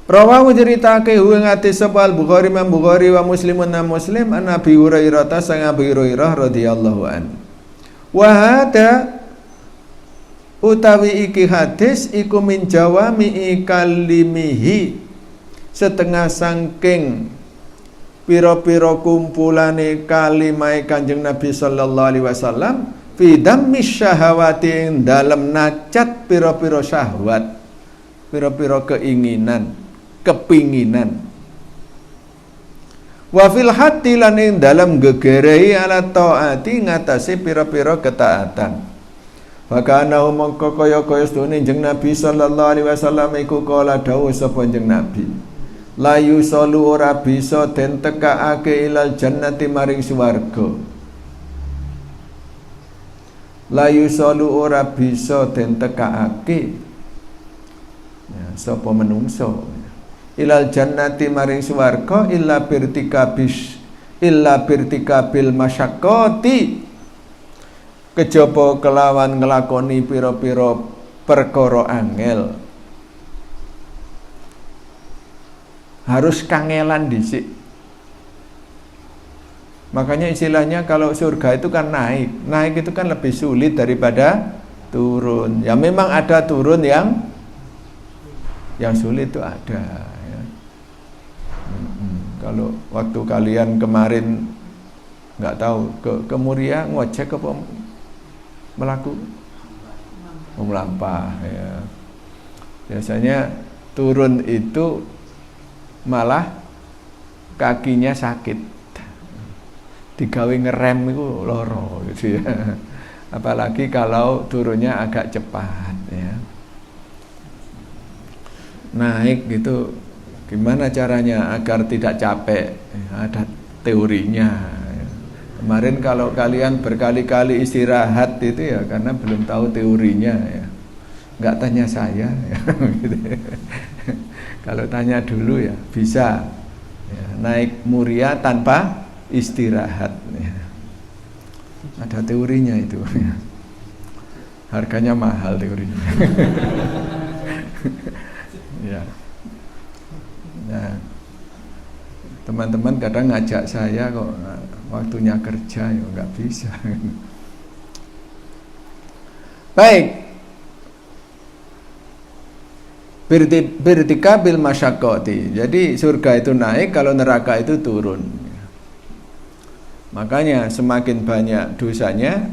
Rawahu ceritake hu ing hadis sapa Al-Bukhari Imam Bukhari wa Muslimun na Muslim an Abi Hurairah ta sang Abi Hurairah radhiyallahu an. Wa hada utawi iki hadis iku min jawami kalimihi, setengah sangking pira-pira kumpulane kalimai Kanjeng Nabi sallallahu alaihi wasallam fi dammi syahawati, dalam nacat pira-pira syahwat, pira-pira keinginan, kepinginan. Wa fil hati lan ing dalam gegerehi ala taati ngatasi pira-pira ketaatan. Fakana mongko kaya-kaya sedune Kanjeng Nabi sallallahu alaihi wasallam iku kala dawuh sapa Kanjeng Nabi, la yusallu ora bisa den tekaake ilal jannati maring swarga. La yusallu ora bisa den tekaake ya, sapa menungso ilal jannati maring swarga illa birtikabil masyaqqati, kejaba kelawan nglakoni pira-pira perkara angel. Harus kangelan dhisik. Makanya istilahnya kalau surga itu kan naik itu kan lebih sulit daripada turun. Ya memang ada turun yang sulit itu ada ya. Kalau waktu kalian kemarin nggak tahu ke Muria ngojek apa melaku melampah ya. Biasanya turun itu malah kakinya sakit, digawe ngerem itu loro gitu ya. Apalagi kalau turunnya agak cepat ya. Naik gitu gimana caranya agar tidak capek ya, ada teorinya ya. Kemarin kalau kalian berkali-kali istirahat itu ya karena belum tahu teorinya ya. Nggak tanya saya ya, gitu. Kalau tanya dulu ya bisa ya, naik Muria tanpa istirahat ya. Ada teorinya itu ya. Harganya mahal teorinya. Ya. Nah, teman-teman kadang ngajak saya kok waktunya kerja ya nggak bisa. Baik. Birtikabil masyaqqati. Jadi surga itu naik, kalau neraka itu turun. Makanya semakin banyak dosanya,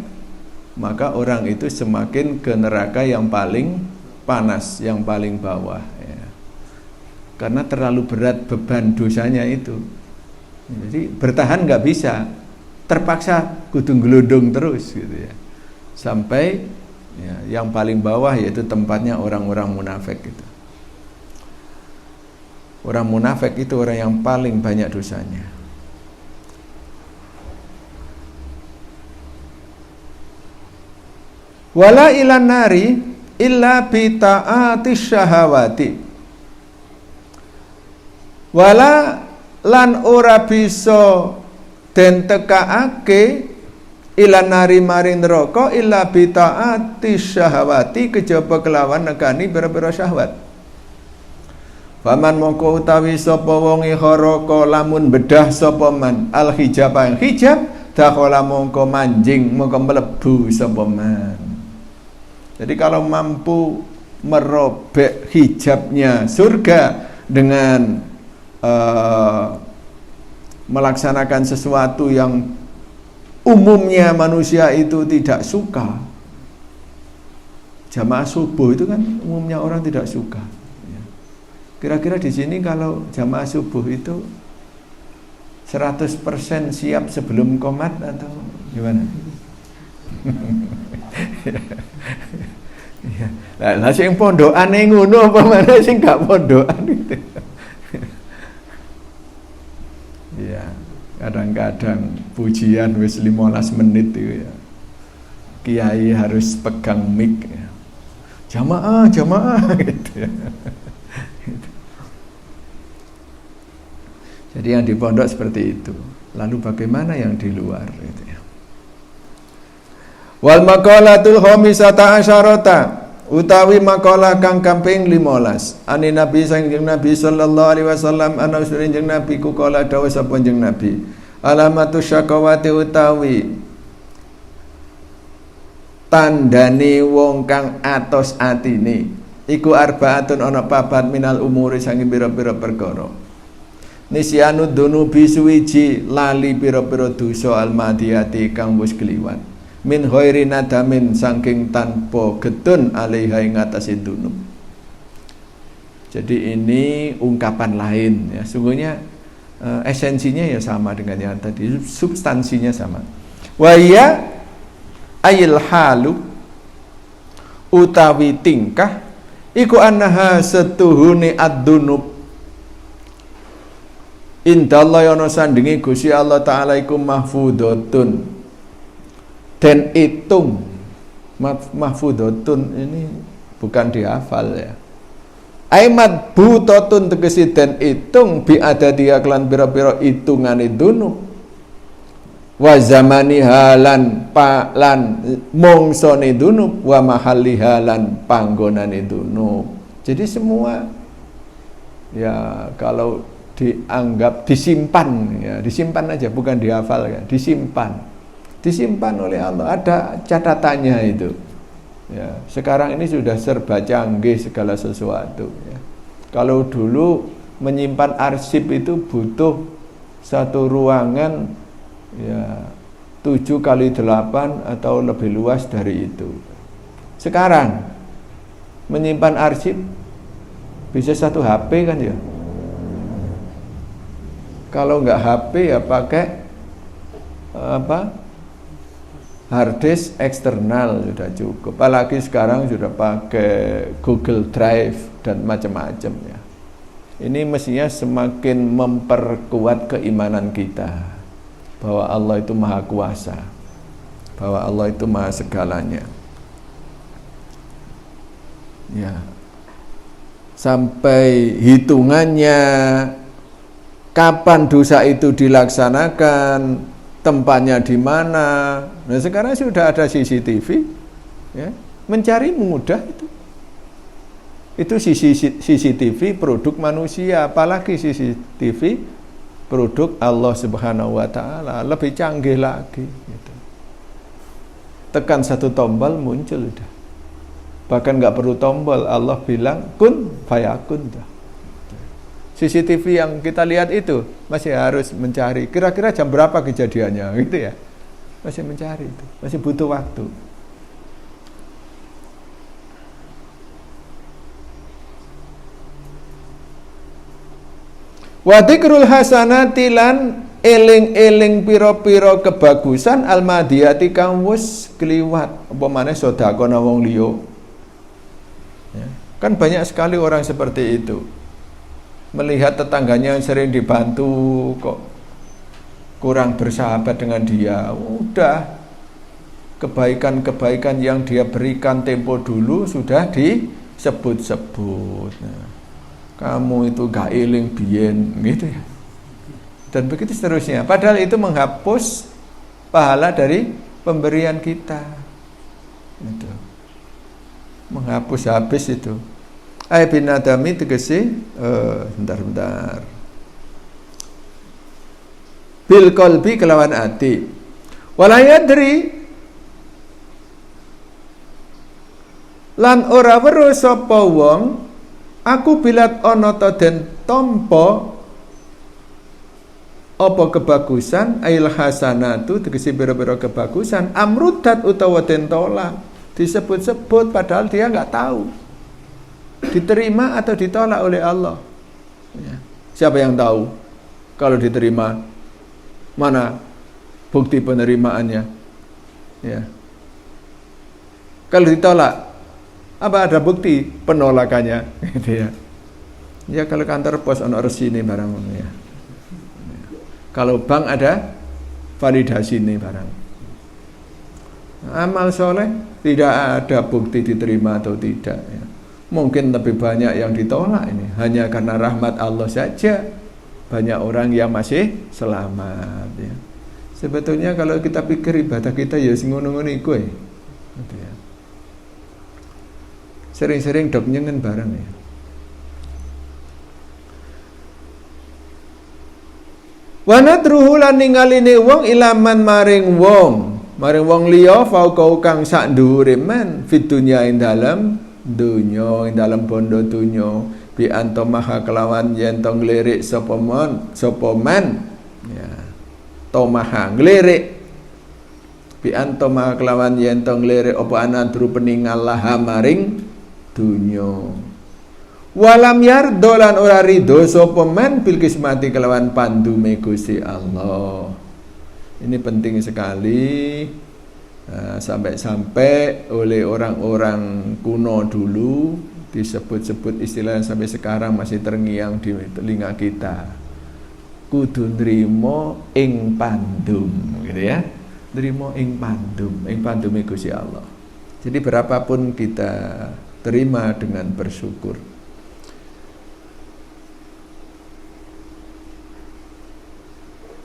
maka orang itu semakin ke neraka yang paling panas, yang paling bawah ya. Karena terlalu berat beban dosanya itu. Jadi bertahan nggak bisa, terpaksa kudu gelundung terus gitu ya. Sampai ya, yang paling bawah yaitu tempatnya orang-orang munafik itu. Orang munafik itu orang yang paling banyak dosanya. Wala ilan nari illa bi ta'ati syahawati. Wala lan ora bisa den tekaake ilan nari maring neraka illa bi ta'ati syahawati, kejaba kelawan nekani pira-pira syahwat. Faman mongko utawi sapa wong ikharaka lamun bedah sapa man al hijab ing hijab dakhala mongko manjing mongko mlebu sapa man. Jadi kalau mampu merobek hijabnya surga dengan melaksanakan sesuatu yang umumnya manusia itu tidak suka. Jamaah subuh itu kan umumnya orang tidak suka. Kira-kira di sini kalau jamaah subuh itu 100% siap sebelum qomat atau gimana? Ya. Lah sing pondokane ngono apa mana sing gak pondokan gitu. Ya, kadang-kadang pujian wis 15 menit itu ya. Kiai harus pegang mic ya. Jamaah gitu ya. Jadi yang di pondok seperti itu. Lalu bagaimana yang di luar gitu ya. Wal maqalatul khamisata asyarata, utawi makalah kang kaping 15. Ani Nabi sanjing Nabi sallallahu alaihi wasallam ana usuring Nabi ku kala dawuh sapa jeneng Nabi. Alamatu syakawati utawi tandane wong kang atos atine iku arbaatun ana papat minal umuri sange pira-pira perkara. Nisyanu dunubi suwiji lali pira-pira dosa almadiyati kang wis kliwat. Min ghairi nadamin saking tanpa getun alaiha ing atase dunub. Jadi ini ungkapan lain ya. Sungguhnya esensinya ya sama dengan yang tadi, substansinya sama. Wa ya ayil halu utawi tingkah iku annaha setuhune ad-dunub indallahi ana sandinge Gusti Allah taala iku mahfudhatun dan hitung. Mahfudhatun ini bukan dihafal ya. Aimat butatun tegesi den hitung bi adadiya klan pira-pira hitungane dunub. Wa zamani halan palan mongsone dunub wa mahalli halan panggonane dunub. Jadi semua ya kalau dianggap disimpan ya, disimpan aja bukan dihafal ya, disimpan oleh Allah, ada catatannya itu ya. Sekarang ini sudah serba canggih segala sesuatu ya. Kalau dulu menyimpan arsip itu butuh satu ruangan ya 7x8 atau lebih luas dari itu. Sekarang menyimpan arsip bisa satu HP kan ya. Kalau nggak HP ya pakai harddisk eksternal sudah cukup. Apalagi sekarang sudah pakai Google Drive dan macam-macam ya. Ini mestinya semakin memperkuat keimanan kita bahwa Allah itu maha kuasa, bahwa Allah itu maha segalanya. Ya. Sampai hitungannya kapan dosa itu dilaksanakan, tempatnya di mana. Nah sekarang sudah ada CCTV ya, mencari mudah itu. Itu CCTV produk manusia, apalagi CCTV produk Allah Subhanahu wa taala, lebih canggih lagi gitu. Tekan satu tombol muncul udah Bahkan nggak perlu tombol, Allah bilang kun fayakun. CCTV yang kita lihat itu masih harus mencari kira-kira jam berapa kejadiannya, gitu ya. Masih mencari itu, masih butuh waktu. Wa dzikrul hasanati lan eling-eling pira-pira kebagusan almadiyati kang wis kliwat apa maneh sedekah wong liya. Ya. Kan banyak sekali orang seperti itu. Melihat tetangganya yang sering dibantu kok kurang bersahabat dengan dia. Udah kebaikan-kebaikan yang dia berikan tempo dulu sudah disebut-sebut. Nah, kamu itu gak eling biyen gitu ya. Dan begitu seterusnya. Padahal itu menghapus pahala dari pemberian kita. Itu. Menghapus habis itu. Ay bin adami tegese bentar. Bil qalbi kelawan ati. Wala yadri lan ora weruh sapa wong aku bilat ana ta den tampa apa kebagusan ail hasanatu tegese biro-biro kebagusan amrudat utawa den tolak disebut-sebut padahal dia enggak tahu diterima atau ditolak oleh Allah. Ya. Siapa yang tahu kalau diterima mana bukti penerimaannya? Ya. Kalau ditolak apa ada bukti penolakannya? Gitu ya. Ya kalau kantor pos ono resine barang ya. Kalau bank ada validasi ini barang. Amal soleh tidak ada bukti diterima atau tidak. Ya. Mungkin lebih banyak yang ditolak ini. Hanya karena rahmat Allah saja banyak orang yang masih selamat. Ya. Sebetulnya kalau kita pikir ibadah kita ya ngono-ngono iku ya. Gitu ya. Sering-sering dok nyengen bareng ya. Wa nadruhu lan ningaline wong ilaman maring wong liya fauqa kang sak dhuwure men fid dunya ing dalem dunya ing dalem bondo dunya bi antomaha kelawan yen to nglirik sapa man ya tomaha nglirik bi antomaha kelawan yen to nglirik apa anadru peningal laha maring dunya walam yardolan ora ridho sapa man bil kismati kelawan pandume Gusti Allah. Ini penting sekali. Sampai-sampai oleh orang-orang kuno dulu disebut-sebut istilah yang sampai sekarang masih terngiang di telinga kita. Kudu nrimo ing pandum, gitu ya. Nrimo ing pandume Gusti Allah. Jadi berapapun kita terima dengan bersyukur.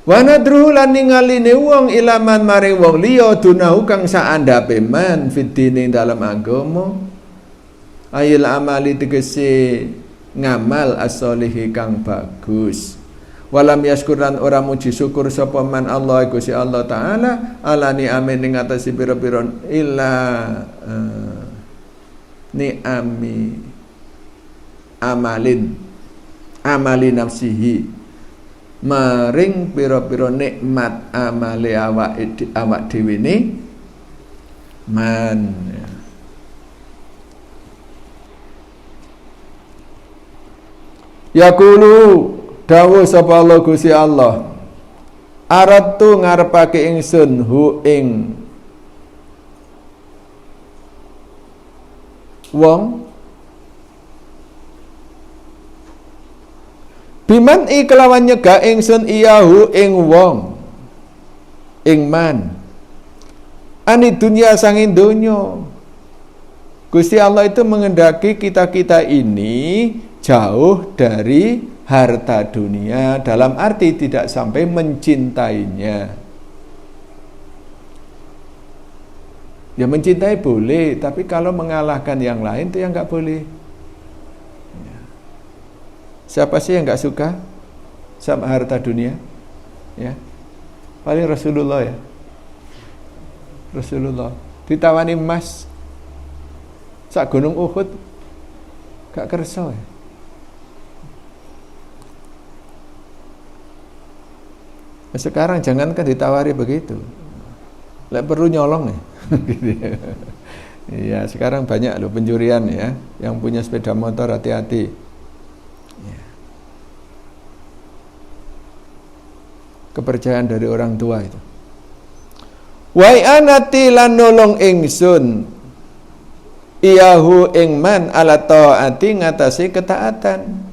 Wa nadruhu lan ningaline wong ilaman maring wong liya dunahu kang saandhape man fidine dalam agama ayil amali tegese ngamal as-solihi kang bagus walam yaskuran ora muji syukur sapa man Allah Gusti Allah taala alani amin ing atase pira-pira illa ni'ami amali nafsihi maring pira-pira nikmat amale awak dhewe ne man yaqulu dawuh sapa Allah Gusti Allah aratu ngarepake ingsun hu ing wong biman kelawan nyegah ingsun iyahu ing wong ing man ani dunya sanging donya. Gusti Allah itu mengendaki kita-kita ini jauh dari harta dunia dalam arti tidak sampai mencintainya. Ya mencintai boleh, tapi kalau mengalahkan yang lain itu yang nggak boleh. Siapa sih yang nggak suka sama harta dunia? Ya, paling Rasulullah ya. Rasulullah ditawani emas sak gunung Uhud gak kersa ya. Sekarang jangankan ditawari begitu, lek perlu nyolong ya. Iya, sekarang banyak loh pencurian ya. Yang punya sepeda motor hati-hati. Ya. Kepercayaan dari orang tua itu. Wa anati lan nolong ingsun iyahu ing man ala taati ngatasi ketaatan.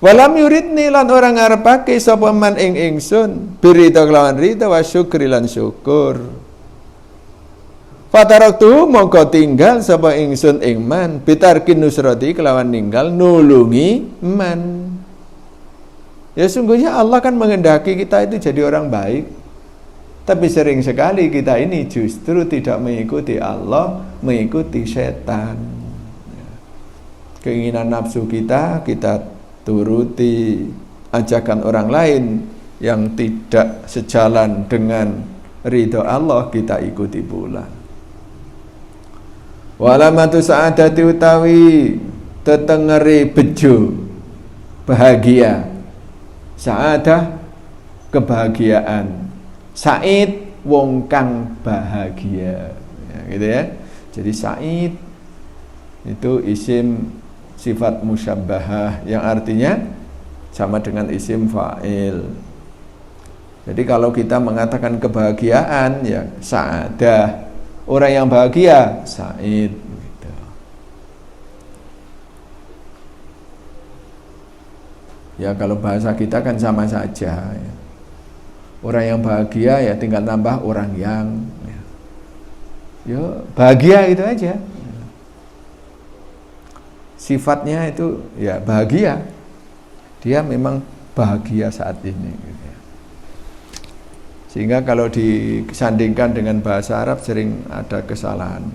Walam yuridni lan orang ngarepake sapa man ing ingsun birida kelawan rida wa syukri lan syukur. Fataraktu mongko tinggal sapa ingsun ing man bitarkin nusrati kelawan ninggal nulungi man. Ya sungguhnya Allah kan menghendaki kita itu jadi orang baik. Tapi sering sekali kita ini justru tidak mengikuti Allah, mengikuti setan. Keinginan nafsu kita turuti, ajakan orang lain yang tidak sejalan dengan ridho Allah kita ikuti pula. Walamatu sa'adati utawi tetengeri bejo bahagia. Sa'adah kebahagiaan. Sa'id wong kang bahagia. Ya, gitu ya. Jadi sa'id itu isim sifat musyabbahah yang artinya sama dengan isim fa'il. Jadi kalau kita mengatakan kebahagiaan ya sa'adah, orang yang bahagia sa'id gitu. Ya kalau bahasa kita kan sama saja ya. Orang yang bahagia ya tinggal tambah orang yang ya bahagia itu aja. Sifatnya itu ya bahagia, dia memang bahagia saat ini gitu ya. Sehingga kalau disandingkan dengan bahasa Arab sering ada kesalahan.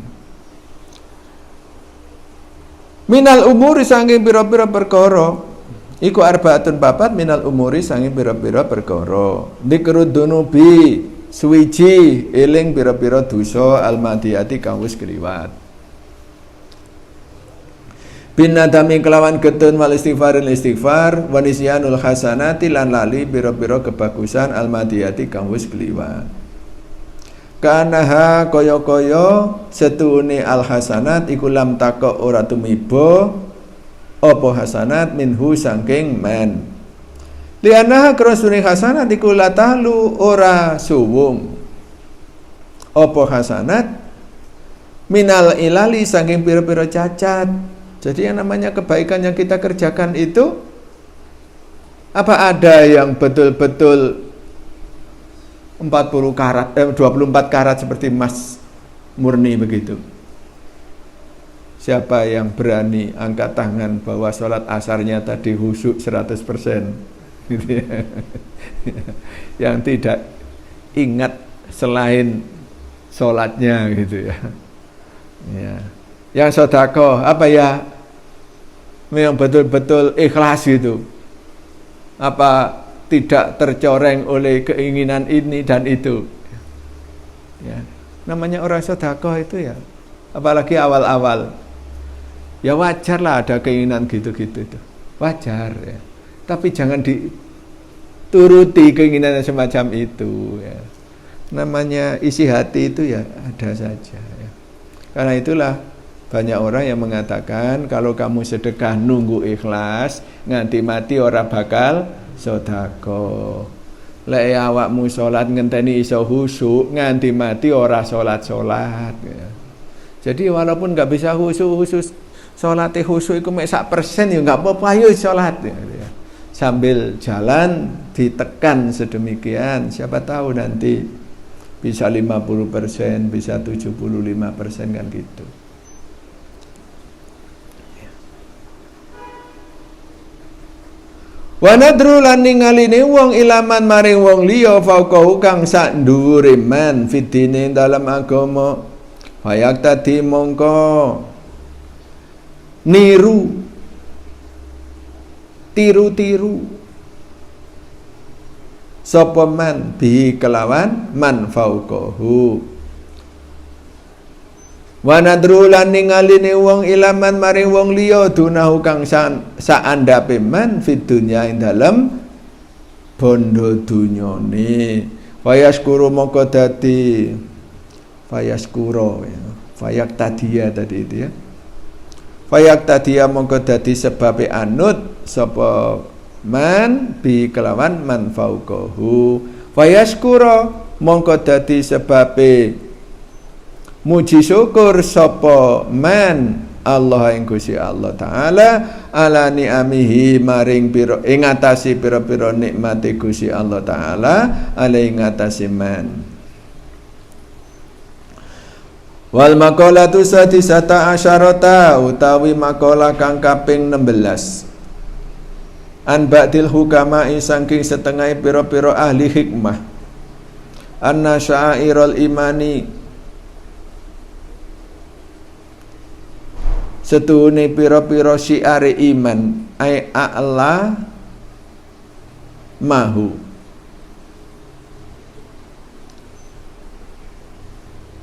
Minal umuri saking pira-pira perkara iku arbaatun papat minal umuri saking pira-pira perkara dzikrud dunubi suwiji eling pira-pira dosa almadiyati kang wis kliwat. Binadami kelawan getun wal istighfar wa nisyanul hasanati lan lali biro-biro kebagusan almadiyati kang wis kliwat. Kanaha kaya-kaya setune al hasanat iku lam tako ora tumiba apa hasanat minhu saking man. Lianaha krasune hasanat iku latalu ora suwung apa hasanat minal ilali saking pira-pira cacat. Jadi yang namanya kebaikan yang kita kerjakan itu apa ada yang betul-betul 24 karat seperti emas murni begitu. Siapa yang berani angkat tangan bahwa sholat asarnya tadi khusyuk 100% gitu ya. Yang tidak ingat selain sholatnya gitu ya. Ya. Yang sedekah apa ya? Yang betul-betul ikhlas gitu. Apa tidak tercoreng oleh keinginan ini dan itu. Ya. Namanya orang sedekah itu ya. Apalagi awal-awal. Ya wajar lah ada keinginan gitu-gitu itu. Wajar ya. Tapi jangan dituruti keinginan semacam itu ya. Namanya isi hati itu ya ada saja ya. Karena itulah banyak orang yang mengatakan kalau kamu sedekah nunggu ikhlas nganti mati ora bakal sedekah. Lek awakmu salat ngenteni iso khusyuk nganti mati ora salat-salat ya. Jadi walaupun enggak bisa khusyuk salate khusyuk iku mek 1% ya enggak apa-apa ayo salat ya. Sambil jalan ditekan sedemikian siapa tahu nanti bisa 50%, bisa 75% kan gitu. Wa nadru lan ningaline wong ilaman maring wong liya fauqahu kang sak dhuwure man fidine dalam agama fayak tadi mongko niru tiru-tiru sapa man bi kelawan man fauqahu Wa nadru lan ningaline wong ilaman maring wong liya dunahu kang saandhape man fid dunya ing dalem bondo dunyane. Fayaskuru mongko dadi fayaskuro ya. Fayak tadia tadi itu ya. Fayak tadia mongko dadi sebabe anut sapa man bi kelawan man fauqahu. Fayaskuro mongko dadi sebabe muji syukur sapa man Allah ing Gusti Allah taala ala ni'amihi maring pira ing atase pira-pira nikmate Gusti Allah taala ala ing atase man. Wal maqalatu sadisata asyarata utawi maqalah kang kaping 16 an ba'dil hukama saking setengah pira-pira ahli hikmah anna sya'irul imani setuhune pira-pira syiare iman ai a'la mahu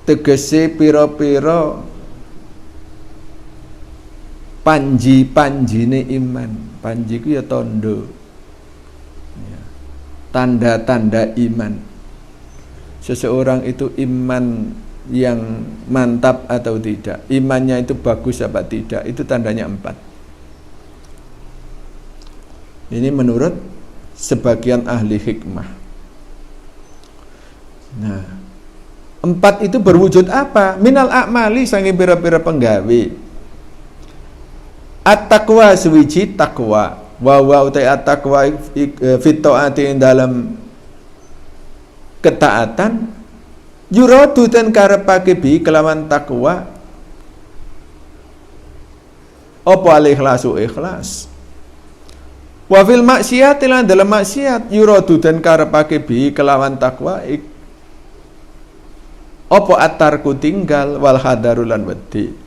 tegese pira-pira panji-panjine iman. Panji ku ya tondo ya. Tanda-tanda iman. Seseorang itu iman yang mantap atau tidak, imannya itu bagus apa tidak, itu tandanya 4. Ini menurut sebagian ahli hikmah. Nah, 4 itu berwujud apa? Minal a'mali sange pira-pira penggawe. At-taqwa suwiji takwa. Wa utai at-taqwa fit taati dalam ketaatan yuradu ten karepake bi kelawan takwa apa al-ikhlasu ikhlas. Wa fil maksiat lan dalam maksiat yuradu ten karepake bi kelawan takwa apa atarku tinggal wal hadaru lan wedi.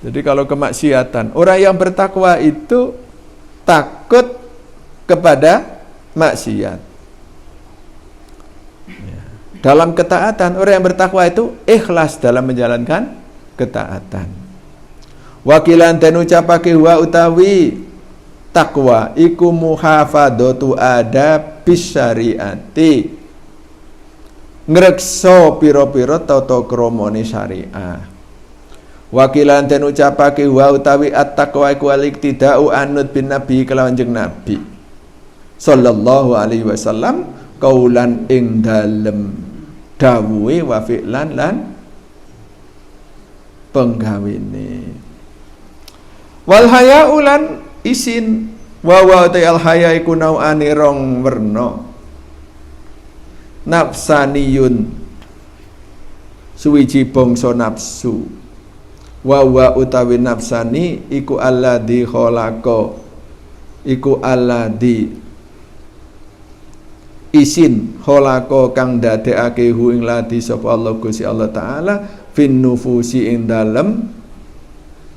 Jadi kalau kemaksiatan, orang yang bertakwa itu takut kepada maksiat. Dalam ketaatan, orang yang bertakwa itu ikhlas dalam menjalankan ketaatan. Wakilan dan ucapake wa utawi takwa iku muhafadzatu adab bisyariati. Ngrekso pira-pira tata kramane syariah. Wakilan dan ucapake wa utawi at-taqwa iku al-iktida'u anut bin nabi kelawan jeung nabi sallallahu alaihi wasallam kaulan ing dalem dawuhe wa fi'lan lan penggawene. Wal haya'u lan isin wa ta'al haya iku nau'ane rong werna. Nafsaniyun suwiji bangsa nafsu. Wa utawi nafsani iku alladzi khalaqa iku alladzi isin khalaqa kang dadekake hu ing ladi sapa Allah Gusti Allah taala fin nufusi ing dalem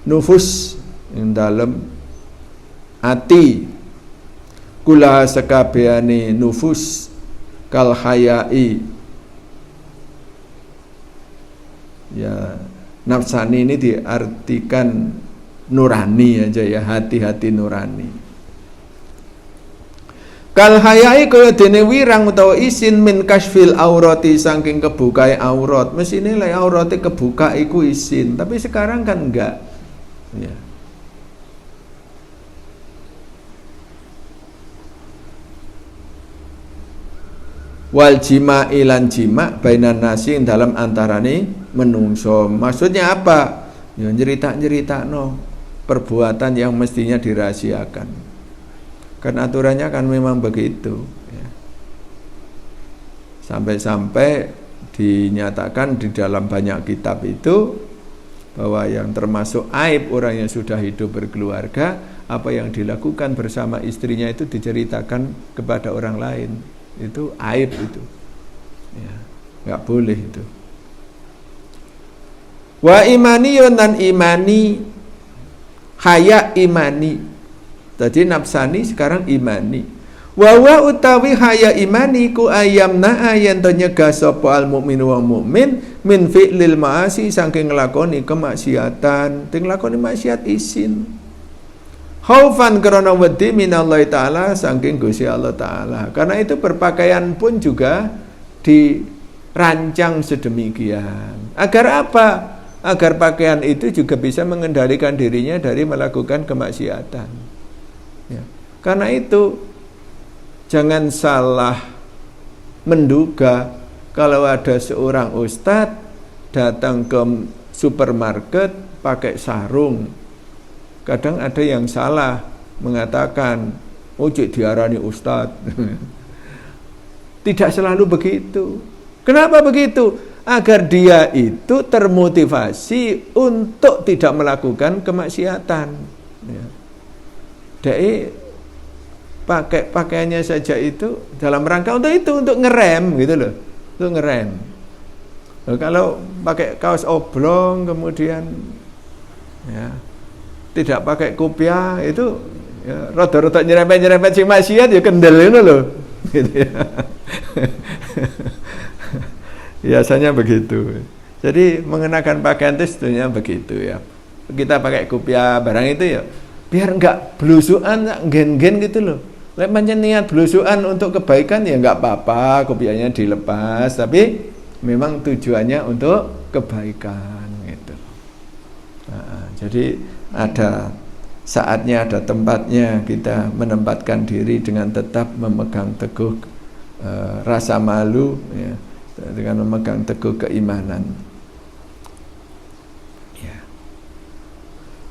nufus ing dalem ati kula sekabehane nufus kal hayai ya. Nafsani ini diartikan nurani aja ya, hati-hati nurani. Kal hayai kaya dene wirang utawa isin min kasfil aurati saking kebukae aurat. Mesine lek aurate kebuka iku isin, tapi sekarang kan enggak. Ya. Wal jima ilan jima bainan nasi dalam antarane menungso. Maksudnya apa? Ya cerita no perbuatan yang mestinya dirahasiakan. Kan aturannya kan memang begitu. Ya. Sampai-sampai dinyatakan di dalam banyak kitab itu bahwa yang termasuk aib orang yang sudah hidup berkeluarga, apa yang dilakukan bersama istrinya itu diceritakan kepada orang lain. Itu aib itu ya, nggak boleh itu. Wa imaniyun dan imani haya imani. Tadi nafsani sekarang imani. Wa utawi haya imaniku ayamna ayen to nyegah sapa al mukminu wa mukmin min fi'lil ma'asi saking nglakoni kemaksiatan, ting nglakoni maksiat isin. Khaufan karena wedi minallahi taala saking Gusti Allah taala. Karena itu berpakaian pun juga dirancang sedemikian. Agar apa? Agar pakaian itu juga bisa mengendalikan dirinya dari melakukan kemaksiatan. Ya. Karena itu jangan salah menduga kalau ada seorang ustadz datang ke supermarket pakai sarung. Kadang ada yang salah mengatakan, oh cik diarani ustadz. Tidak selalu begitu. Kenapa begitu? Agar dia itu termotivasi untuk tidak melakukan kemaksiatan. Ya. Jadi pakai pakaiannya saja itu dalam rangka untuk itu, untuk ngerem gitu loh, untuk ngerem. Loh, kalau pakai kaos oblong kemudian ya tidak pakai kopiah itu ya, rada-rada nyerempet sing maksiat ya kendel ngono loh gitu ya. Biasanya begitu. Jadi mengenakan pakaian itu sebetulnya begitu ya. Kita pakai kopiah barang itu ya biar enggak blusukan, gen-gen gitu loh. Lek pancen niat blusukan untuk kebaikan ya enggak apa-apa, kopiahnya dilepas, tapi memang tujuannya untuk kebaikan gitu. Nah, jadi ada saatnya, ada tempatnya kita menempatkan diri dengan tetap memegang teguh rasa malu ya, dengan memegang teguh keimanan.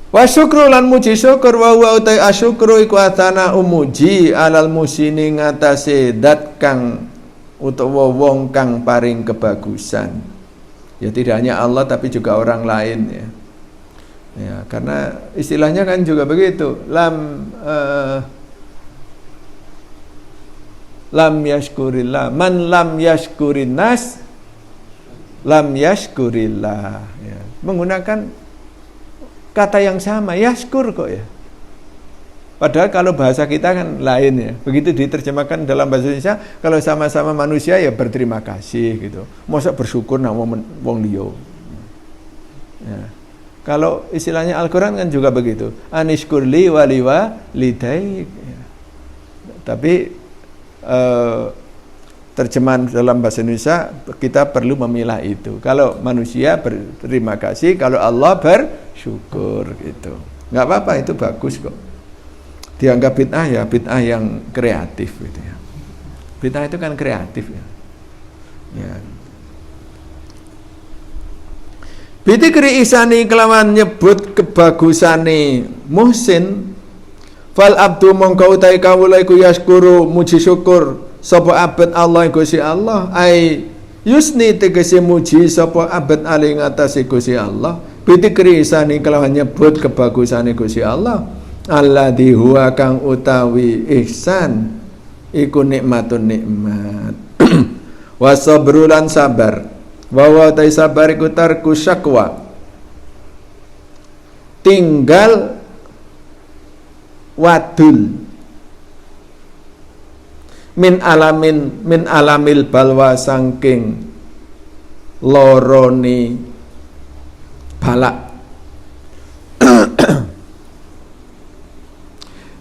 Wa syukru lan muji syukur wa huwa utai asyukru iku atana umuji alal musini ngatasé dat kang utawa wong kang paring kebagusan. Ya tidak hanya Allah tapi juga orang lain ya. Ya, karena istilahnya kan juga begitu. Lam yashkurillah. Man lam yashkurin nas lam yashkurillah ya. Menggunakan kata yang sama, yashkur kok ya. Padahal kalau bahasa kita kan lain ya. Begitu diterjemahkan dalam bahasa Indonesia, kalau sama-sama manusia ya berterima kasih gitu. Masa bersyukur nang wong liya. Ya. Kalau istilahnya Al-Qur'an kan juga begitu. Anishkurli waliwa lidaik. Ya. Tapi terjemahan dalam bahasa Indonesia kita perlu memilah itu. Kalau manusia berterima kasih, kalau Allah bersyukur gitu. Nggak apa-apa, itu bagus kok. Dianggap bid'ah ya bid'ah yang kreatif gitu ya. Bid'ah itu kan kreatif ya. Ya. Bitikri isani kelawan nyebut kebagusane muhsin fal abdu mongko utahe kawula iku yaskuru muji syukur sapa abad Allah Gusti Allah ai yusni tegese muji sapa abad ali ngatasi Gusti Allah bitikri isani kelawan nyebut kebagusane Gusti Allah alladzi huwa kang utawi ihsan iku nikmatun nikmat wa sabrulan sabar wa ta sabar iku tarku syakwa tinggal wadul min alamil balwa sangking loroni balak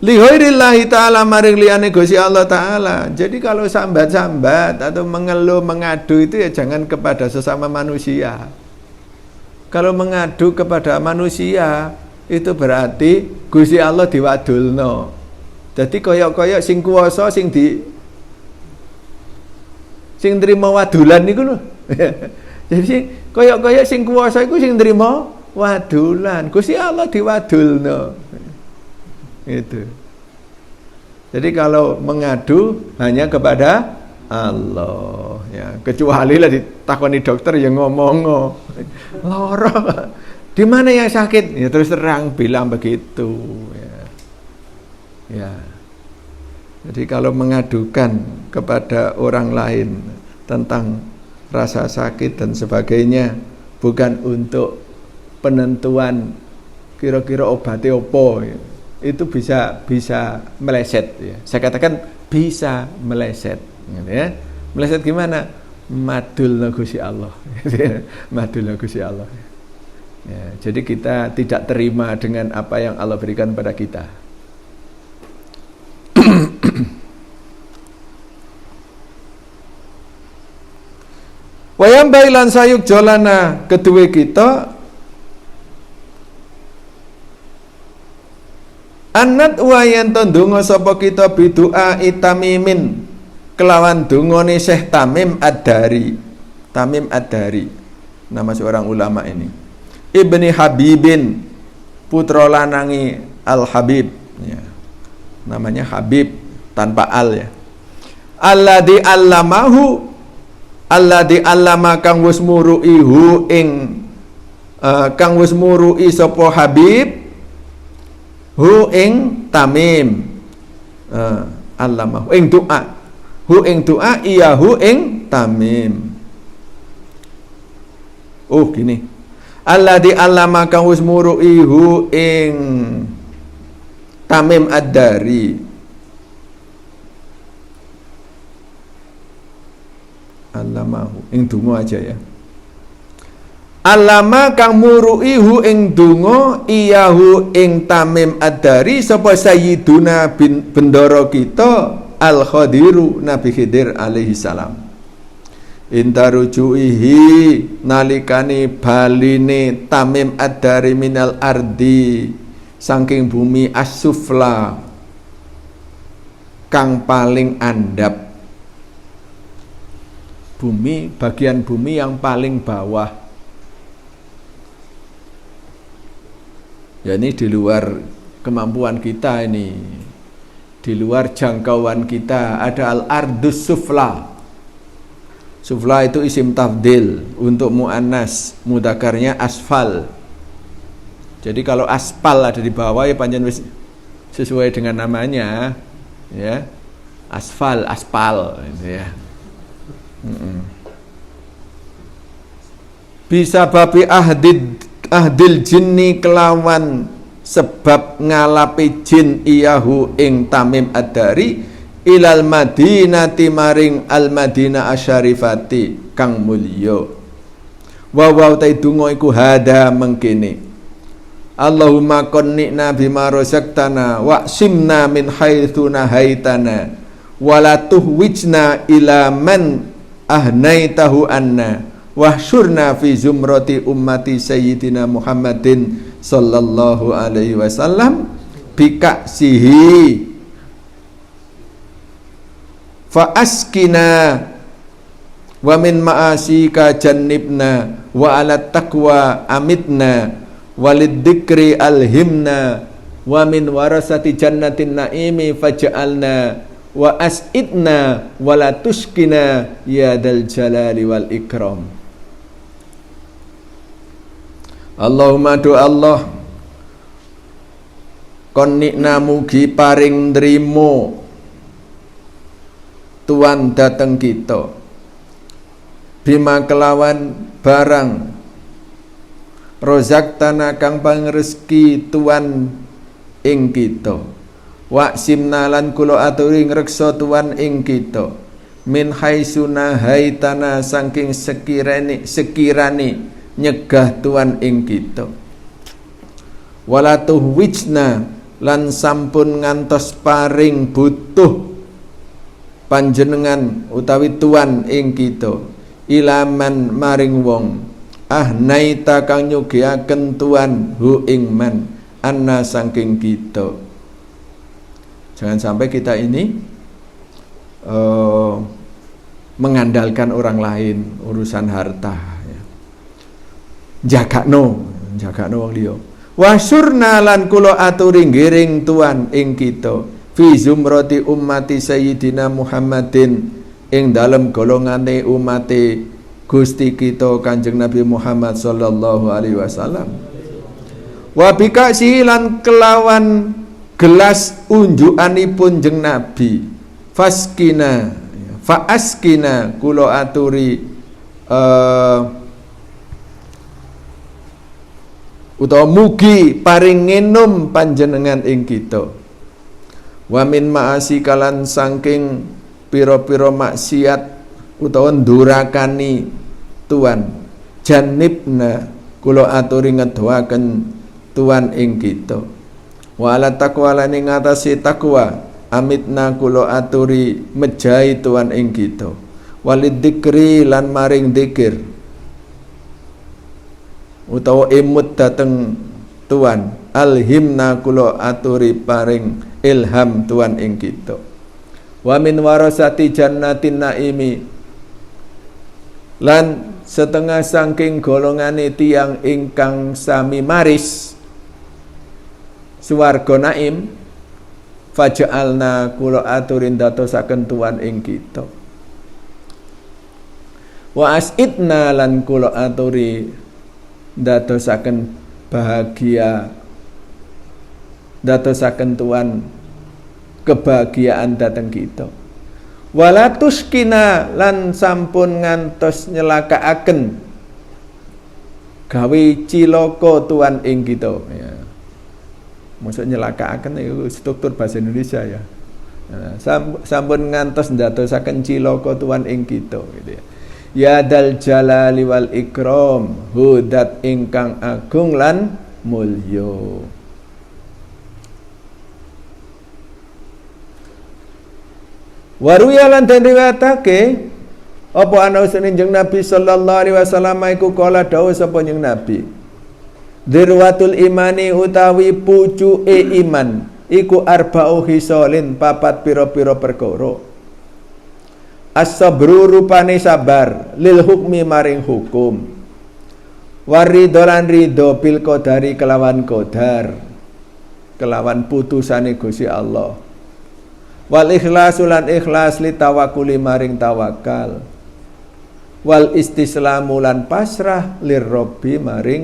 lihoirillahi ta'ala maring liyane Gusti Allah ta'ala. Jadi kalau sambat-sambat atau mengeluh mengadu itu ya jangan kepada sesama manusia. Kalau mengadu kepada manusia itu berarti Gusti Allah diwadulno. Jadi koyok-koyok sing kuwasa sing trima wadulan niku lho. Jadi koyok-koyok sing kuwasa iku sing trima wadulan. Gusti Allah diwadulno. Itu. Jadi kalau mengadu hanya kepada Allah ya, kecuali lah ditakoni dokter yang ngomong loro. Di mana yang sakit? Ya terus terang bilang begitu ya. Ya. Jadi kalau mengadukan kepada orang lain tentang rasa sakit dan sebagainya bukan untuk penentuan kira-kira obatnya apa ya. itu bisa meleset ya. Saya katakan bisa meleset ya. Meleset gimana? Madul Gusti Allah. Madul Gusti Allah. Ya, jadi kita tidak terima dengan apa yang Allah berikan pada kita. Wayam bailan sayuk jolana kedua kita anat wayan tondungo sapa kita bidua itamimin kelawan dungone Syekh Tamim Ad-Dari. Tamim Ad-Dari nama seorang ulama ini. Ibni Habibin putra lanangi Al-Habib ya. Namanya Habib tanpa al ya. Alladzi allama kang wis murui hu ing kang wis murui sapa Habib hu ing Tamim allama ing doa hu ing doa iya hu ing Tamim. Oh gini, alladzi allama kang wis murui hu ing Tamim Ad-Dari. Allamahu ing donga aja ya. Allama kang murui hu ing donga iyahu ing Tamim Ad-Dari sapa Sayyiduna bendoro kita Al-Khadiru Nabi Khidir alaihi salam. Intarujuihi nalikani baline Tamim Ad-Dari minal ardi saking bumi as-sufla kang paling andap. Bumi, bagian bumi yang paling bawah. Ya ini di luar kemampuan kita ini. Di luar jangkauan kita ada al-ardus sufla. Sufla itu isim tafdil untuk muannas, mudzakarnya asfal. Jadi kalau aspal ada di bawah ya panjen sesuai dengan namanya ya. Aspal gitu ya. Bisa babi ahdil jinni kelawan sebab ngalapi jin iyahu ing Tamim Ad-Dari ilal madinati maring al madinah asyarifati kang mulya. Wa taidungo iku hada mengkene. Allahumma qanni'na bima razaqtana wa simna min haitsu nahaitana wa la tuhwijna ila man ahnaitahu anna wahsyurna fi zumrati ummati sayyidina Muhammadin sallallahu alaihi wasallam bikaksihi fa askina wa min ma'asika jannibna wa ala taqwa amitna walid dzikri alhimna wa min warasati jannatin naimi faj'alna wa as'idna wala tuskina ya dal jalali wal ikram. Allahumma do Allah konnikna mugi paring nrimo tuan dateng kita bima kelawan barang rozak tanah kang pangreski tuan ing kita wa simnalan kula aturi ngreksa tuan ing kita min haisuna haitana saking sekirane nyegah tuan ing kita wala tuhwijna lan sampun ngantos paring butuh panjenengan utawi tuan ing kita ilaman maring wong naita kang nyugihaken tuan hu ing man anna saking kita. Jangan sampai kita ini mengandalkan orang lain urusan harta ya. Jagakno wong liya. Wasyurna lan kula aturi ngiring tuan ing kita fi zumrati ummati sayyidina Muhammadin ing dalem golongane umate Gusti kita Kanjeng Nabi Muhammad sallallahu alaihi wasallam. Wa bikasi lan kelawan gelas unjukanipun jeng Nabi faskina faaskina kula aturi utawa mugi paring nginum panjenengan ing kita. Wa min ma'asi kalan saking pira-pira maksiat utawa ndurakani Tuhan, janibna kula aturi ngedoaken Tuhan ing kita. Wa ala taqwa lan ing ngatasi takwa amitna kula aturi mejahi Tuhan ing kita. Walid dzikri lan maring dzikir utawa imut dateng Tuhan, alhimna kula aturi paring ilham Tuhan ing kita. Wa min warasati jannatin naimi lan setengah saking golongane tiang ingkang sami maris swarga naim, faja'alna kula aturin dadosaken Tuhan ing kita. Wa as'idna lan kula aturi dadosaken bahagia, dadosaken Tuhan kebahagiaan dateng kita. Walatus kina lan sampun ngantos nyelakaaken gawe cilaka Tuhan ing kita ya. Maksud nyelakaaken itu struktur bahasa Indonesia ya. Sampun ngantos ndadosaken cilaka Tuhan ing kita gitu ya. Ya dal jalali wal ikram, hudat ingkang agung lan mulya. Waruya lan den riwayatake apa ana jeneng Nabi sallallahu alaihi wasallam iku kala dawuh sapa jeneng Nabi. Dirwatul imani utawi pucuke iman iku arba'u hisolin, papat pira-pira perkara. As-sabru rupane sabar, lil hukmi maring hukum. Waridho lan ridho bil qadari kelawan qadar, kelawan putusane Gusti Allah. Wal ikhlasu lan ikhlas li tawakkuli maring tawakal. Wal istislamu lan pasrah lirabbi maring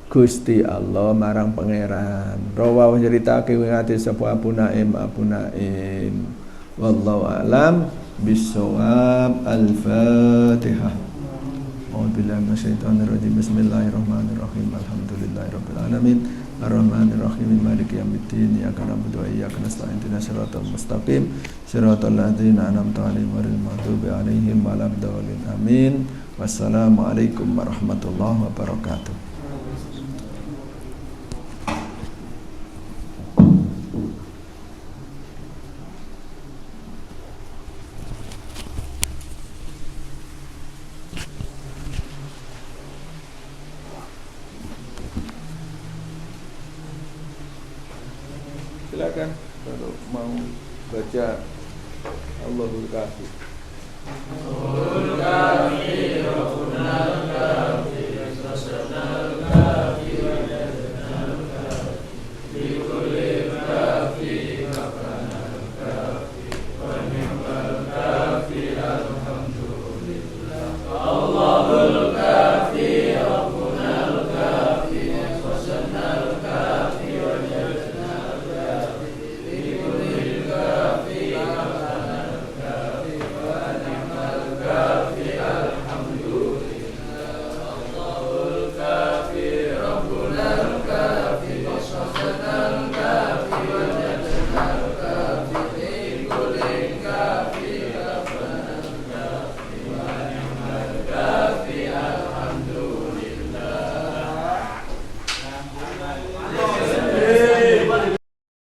Gusti Allah, marang pangeran. Rawahu nyeritake ngati sapa Abu Naim. Wallahu a'lam bisawab. Al-Fatihah. A'udzubillahi minasyaitonirrajim. Bismillahirrahmanirrahim. Alhamdulillahirabbil alamin. Ar-Rahmanir-Rahim. Maliki yaumiddin. Iyyaka na'budu wa iyyaka nasta'in. Ihdinas siratal mustaqim. Siratal ladzina an'amta 'alaihim ghairil maghdubi 'alaihim waladdallin. Amin. Wassalamualaikum warahmatullahi wabarakatuh. Silakan kalau mau baca Allahul Kafi. Allahul Kafi, Rabbunal Kafi,